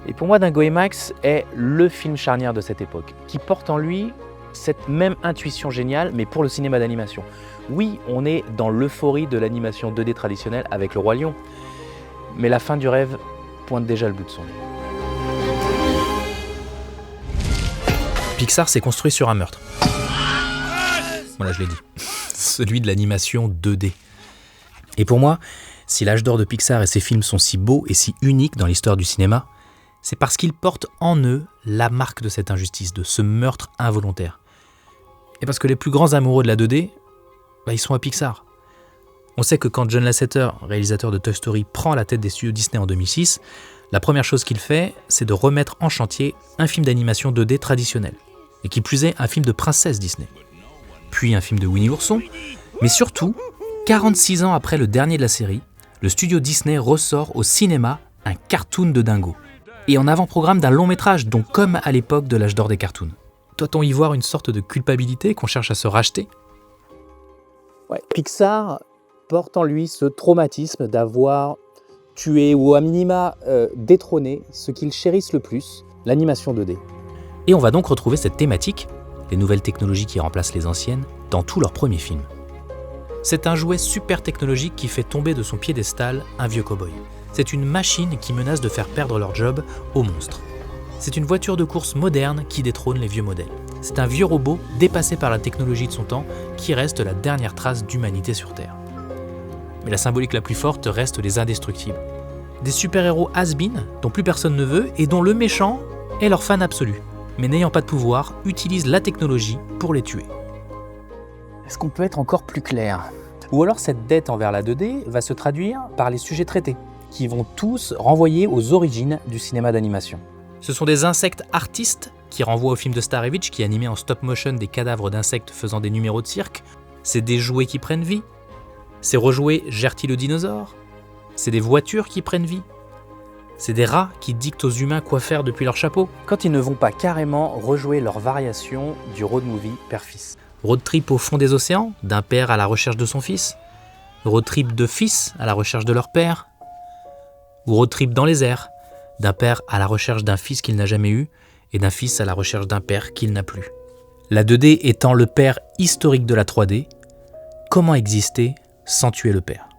Et pour moi, Dingo et Max est le film charnière de cette époque, qui porte en lui cette même intuition géniale, mais pour le cinéma d'animation. Oui, on est dans l'euphorie de l'animation 2D traditionnelle avec Le Roi Lion, mais la fin du rêve pointe déjà le bout de son nez.
Pixar s'est construit sur un meurtre. Voilà, je l'ai dit. Celui de l'animation 2D. Et pour moi, si l'âge d'or de Pixar et ses films sont si beaux et si uniques dans l'histoire du cinéma, c'est parce qu'ils portent en eux la marque de cette injustice, de ce meurtre involontaire. Et parce que les plus grands amoureux de la 2D, ils sont à Pixar. On sait que quand John Lasseter, réalisateur de Toy Story, prend la tête des studios Disney en 2006, la première chose qu'il fait, c'est de remettre en chantier un film d'animation 2D traditionnel. Et qui plus est, un film de princesse Disney. Puis un film de Winnie l'ourson, mais surtout, 46 ans après le dernier de la série, le studio Disney ressort au cinéma un cartoon de Dingo. Et en avant-programme d'un long métrage, donc comme à l'époque de l'âge d'or des cartoons. Doit-on y voir une sorte de culpabilité qu'on cherche à se racheter ?
Ouais, Pixar porte en lui ce traumatisme d'avoir tué ou à minima détrôné ce qu'ils chérissent le plus, l'animation 2D.
Et on va donc retrouver cette thématique, les nouvelles technologies qui remplacent les anciennes, dans tous leurs premiers films. C'est un jouet super technologique qui fait tomber de son piédestal un vieux cow-boy. C'est une machine qui menace de faire perdre leur job aux monstres. C'est une voiture de course moderne qui détrône les vieux modèles. C'est un vieux robot dépassé par la technologie de son temps qui reste la dernière trace d'humanité sur Terre. Mais la symbolique la plus forte reste les indestructibles. Des super-héros has-been dont plus personne ne veut et dont le méchant est leur fan absolu, mais n'ayant pas de pouvoir, utilise la technologie pour les tuer.
Est-ce qu'on peut être encore plus clair ? Ou alors cette dette envers la 2D va se traduire par les sujets traités, qui vont tous renvoyer aux origines du cinéma d'animation.
Ce sont des insectes artistes qui renvoient au film de Starevich qui animait en stop-motion des cadavres d'insectes faisant des numéros de cirque. C'est des jouets qui prennent vie. C'est rejouer Gertie le dinosaure. C'est des voitures qui prennent vie. C'est des rats qui dictent aux humains quoi faire depuis leur chapeau.
Quand ils ne vont pas carrément rejouer leur variation du road movie père-fils.
Road trip au fond des océans, d'un père à la recherche de son fils. Road trip de fils à la recherche de leur père. Ou road trip dans les airs, d'un père à la recherche d'un fils qu'il n'a jamais eu et d'un fils à la recherche d'un père qu'il n'a plus. La 2D étant le père historique de la 3D, comment exister sans tuer le père ?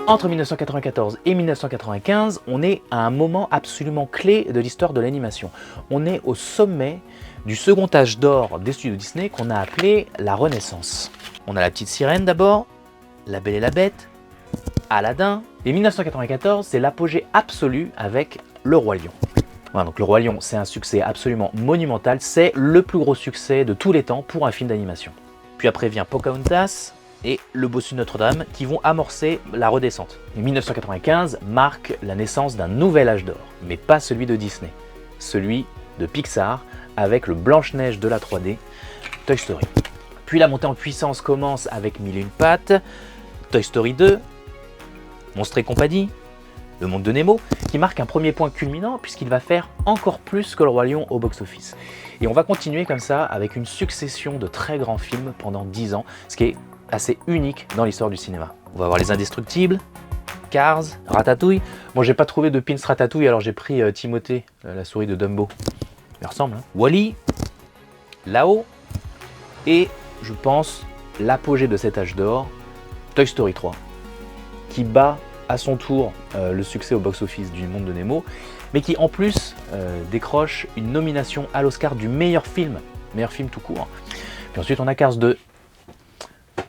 Entre 1994 et 1995, on est à un moment absolument clé de l'histoire de l'animation. On est au sommet du second âge d'or des studios Disney qu'on a appelé la Renaissance. On a la petite sirène d'abord, La Belle et la Bête, Aladdin, et 1994 c'est l'apogée absolue avec Le Roi Lion. Voilà, donc Le Roi Lion c'est un succès absolument monumental, c'est le plus gros succès de tous les temps pour un film d'animation. Puis après vient Pocahontas,
et Le Bossu de Notre-Dame qui vont amorcer la redescente. Et 1995 marque la naissance d'un nouvel âge d'or, mais pas celui de Disney, celui de Pixar avec le Blanche-Neige de la 3D, Toy Story. Puis la montée en puissance commence avec Mille et une pattes, Toy Story 2, Monstres et compagnie, Le Monde de Nemo, qui marque un premier point culminant puisqu'il va faire encore plus que Le Roi Lion au box-office. Et on va continuer comme ça avec une succession de très grands films pendant 10 ans, ce qui est assez unique dans l'histoire du cinéma. On va avoir Les Indestructibles, Cars, Ratatouille. Moi j'ai pas trouvé de pins Ratatouille, alors j'ai pris Timothée, la souris de Dumbo. Il ressemble, hein. Wall-E, Là-haut, et je pense l'apogée de cet âge d'or, Toy Story 3, qui bat à son tour le succès au box-office du Monde de Nemo, mais qui en plus décroche une nomination à l'Oscar du meilleur film tout court. Puis ensuite on a Cars 2.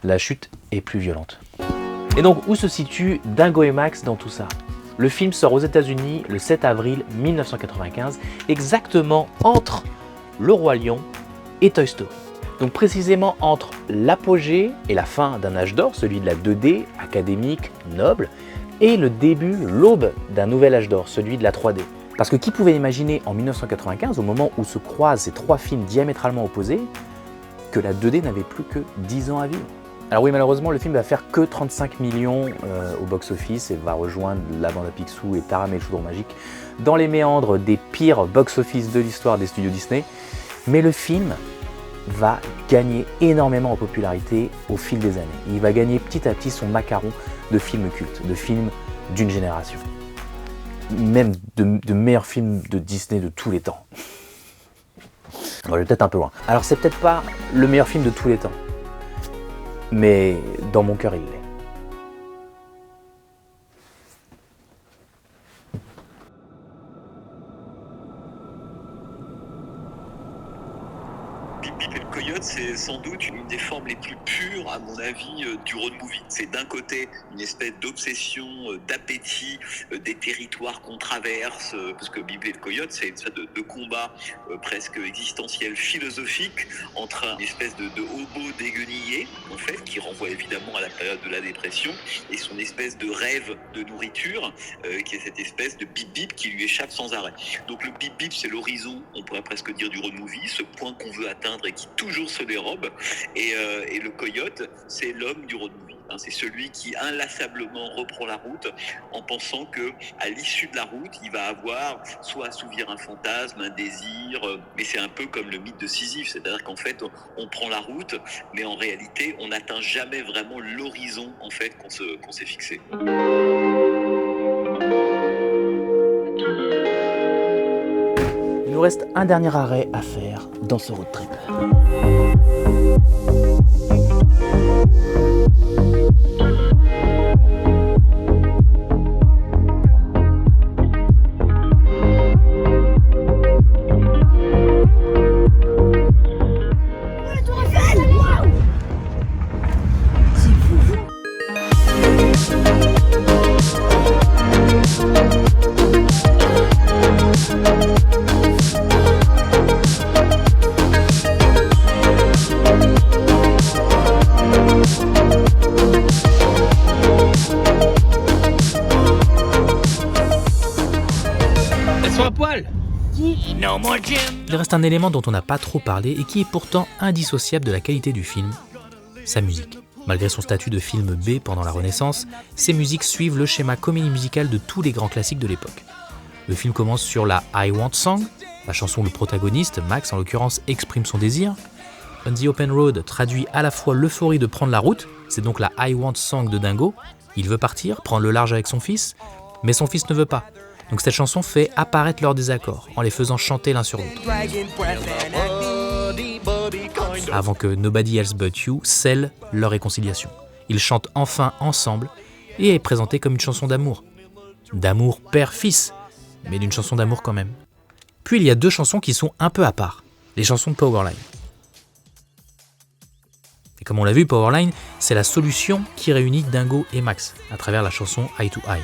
La chute est plus violente. Et donc où se situe Dingo et Max dans tout ça? Le film sort aux États-Unis le 7 avril 1995, exactement entre Le Roi Lion et Toy Story. Donc précisément entre l'apogée et la fin d'un âge d'or, celui de la 2D, académique, noble, et le début, l'aube d'un nouvel âge d'or, celui de la 3D. Parce que qui pouvait imaginer en 1995, au moment où se croisent ces trois films diamétralement opposés, que la 2D n'avait plus que 10 ans à vivre? Alors oui, malheureusement, le film va faire que 35 millions au box-office et va rejoindre La Bande à Picsou et Taram et le Chaudron Magique dans les méandres des pires box-office de l'histoire des studios Disney. Mais le film va gagner énormément en popularité au fil des années. Il va gagner petit à petit son macaron de films cultes, de films d'une génération. Même de meilleurs films de Disney de tous les temps. Bon, je vais peut-être un peu loin. Alors c'est peut-être pas le meilleur film de tous les temps, mais dans mon cœur il l'est.
Bip Bip et le Coyote, c'est sans doute une des formes les plus pures, à mon avis, du road movie. C'est d'un côté une espèce d'obsession, d'appétit des territoires qu'on traverse, parce que Bip Bip et le Coyote, c'est une sorte de combat presque existentiel, philosophique, entre une espèce de hobo déguenillé, en fait, qui renvoie évidemment à la période de la dépression, et son espèce de rêve de nourriture, qui est cette espèce de Bip Bip qui lui échappe sans arrêt. Donc le Bip Bip, c'est l'horizon, on pourrait presque dire, du road movie, ce point qu'on veut atteindre et qui toujours se dérobe, et le Coyote, c'est l'homme du road movie. C'est celui qui inlassablement reprend la route en pensant que à l'issue de la route, il va avoir soit assouvir un fantasme, un désir, mais c'est un peu comme le mythe de Sisyphe, c'est-à-dire qu'en fait, on prend la route, mais en réalité, on n'atteint jamais vraiment l'horizon en fait qu'on s'est fixé.
Il nous reste un dernier arrêt à faire dans ce road trip. Il reste un élément dont on n'a pas trop parlé et qui est pourtant indissociable de la qualité du film, sa musique. Malgré son statut de film B pendant la Renaissance, ses musiques suivent le schéma comédie musicale de tous les grands classiques de l'époque. Le film commence sur la I Want Song, la chanson où le protagoniste, Max en l'occurrence, exprime son désir. On the Open Road traduit à la fois l'euphorie de prendre la route, c'est donc la I Want Song de Dingo. Il veut partir, prendre le large avec son fils, mais son fils ne veut pas. Donc cette chanson fait apparaître leurs désaccords en les faisant chanter l'un sur l'autre. Avant que Nobody Else But You scelle leur réconciliation. Ils chantent enfin ensemble et est présenté comme une chanson d'amour. D'amour père-fils, mais d'une chanson d'amour quand même. Puis il y a deux chansons qui sont un peu à part, les chansons de Powerline. Et comme on l'a vu, Powerline, c'est la solution qui réunit Dingo et Max à travers la chanson Eye to Eye.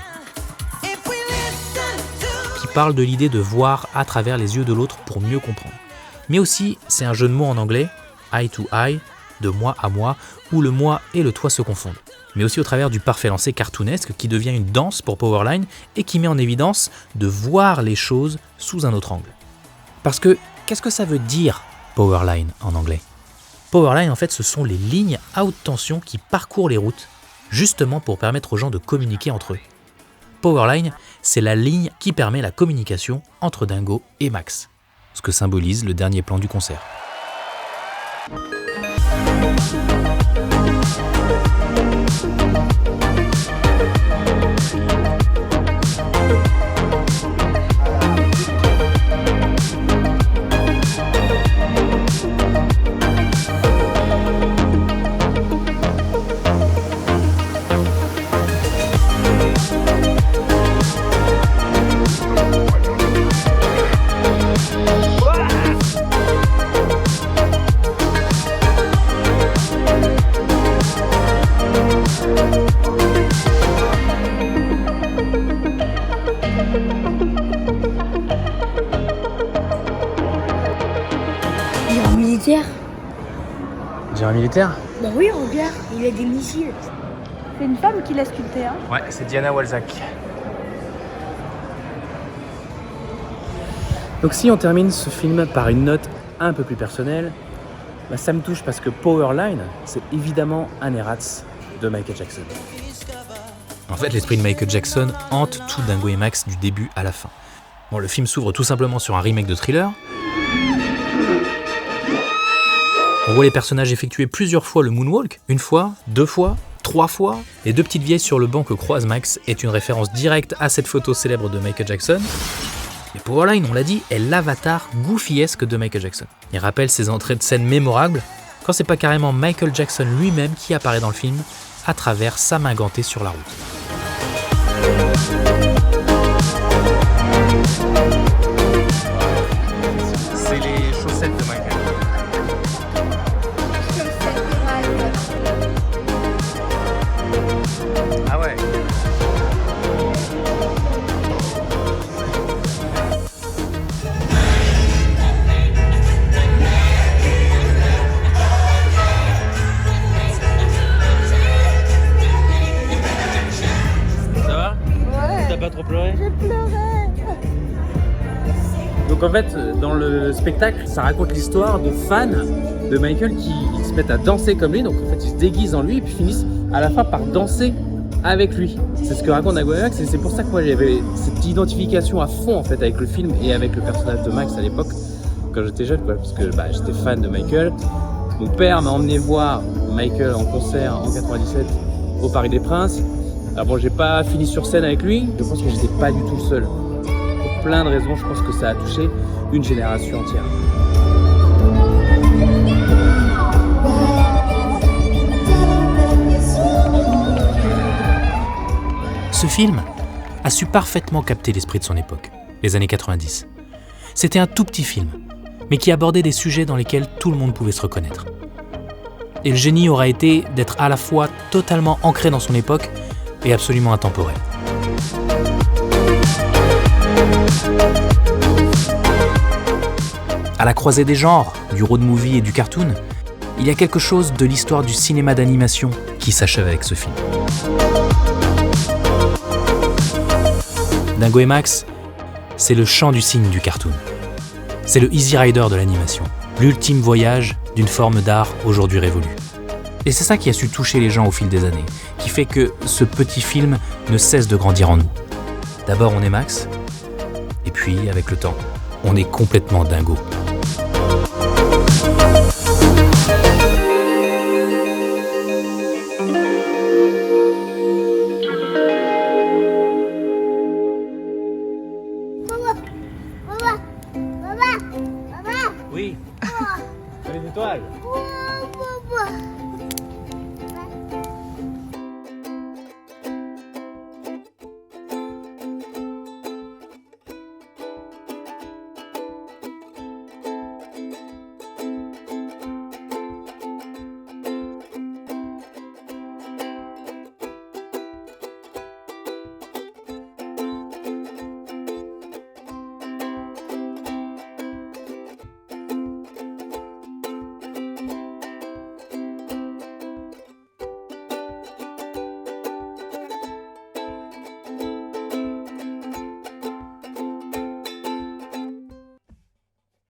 Parle de l'idée de voir à travers les yeux de l'autre pour mieux comprendre. Mais aussi, c'est un jeu de mots en anglais, eye to eye,
de mois à mois, où le moi et le toi se confondent. Mais aussi au travers du parfait lancer cartoonesque qui devient une danse pour Powerline et qui met en évidence de voir les choses sous un autre angle. Parce que, qu'est-ce que ça veut dire Powerline en anglais ? Powerline, en fait, ce sont les lignes à haute tension qui parcourent les routes, justement pour permettre aux gens de communiquer entre eux. Powerline, c'est la ligne qui permet la communication entre Dingo et Max, ce que symbolise le dernier plan du concert.
Il est en militaire.
J'ai un militaire ?
Bah oui, regarde, il a des missiles. C'est une femme qui l'a sculpté, hein?
Ouais, c'est Diana Walzak. Donc si on termine ce film par une note un peu plus personnelle, bah ça me touche parce que Powerline, c'est évidemment un errata de Michael Jackson. En fait, l'esprit de Michael Jackson hante tout Dingo et Max du début à la fin. Bon, le film s'ouvre tout simplement sur un remake de Thriller. On voit les personnages effectuer plusieurs fois le moonwalk, 1 fois, 2 fois, 3 fois. Les 2 petites vieilles sur le banc que croise Max est une référence directe à cette photo célèbre de Michael Jackson. Et Powerline, on l'a dit, est l'avatar goofyesque de Michael Jackson. Il rappelle ses entrées de scène mémorables, quand c'est pas carrément Michael Jackson lui-même qui apparaît dans le film, à travers sa main gantée sur la route. C'est les chaussettes de Michael. Ah ouais. Ça va ? Ouais. T'as pas trop pleuré ?
J'ai pleuré.
Donc en fait, dans le spectacle, ça raconte l'histoire de fans de Michael qui se mettent à danser comme lui. Donc en fait, ils se déguisent en lui et puis finissent à la fin par danser avec lui. C'est ce que raconte Dingo et Max et c'est pour ça que moi j'avais cette identification à fond en fait avec le film et avec le personnage de Max à l'époque quand j'étais jeune quoi, parce que j'étais fan de Michael. Mon père m'a emmené voir Michael en concert en 97 au Parc des Princes. Alors bon, j'ai pas fini sur scène avec lui, je pense que j'étais pas du tout seul. Pour plein de raisons, je pense que ça a touché une génération entière. Ce film a su parfaitement capter l'esprit de son époque, les années 90. C'était un tout petit film, mais qui abordait des sujets dans lesquels tout le monde pouvait se reconnaître. Et le génie aura été d'être à la fois totalement ancré dans son époque et absolument intemporel. À la croisée des genres, du road movie et du cartoon, il y a quelque chose de l'histoire du cinéma d'animation qui s'achève avec ce film. Dingo et Max, c'est le chant du cygne du cartoon. C'est le Easy Rider de l'animation, l'ultime voyage d'une forme d'art aujourd'hui révolue. Et c'est ça qui a su toucher les gens au fil des années, qui fait que ce petit film ne cesse de grandir en nous. D'abord on est Max, et puis avec le temps, on est complètement Dingo.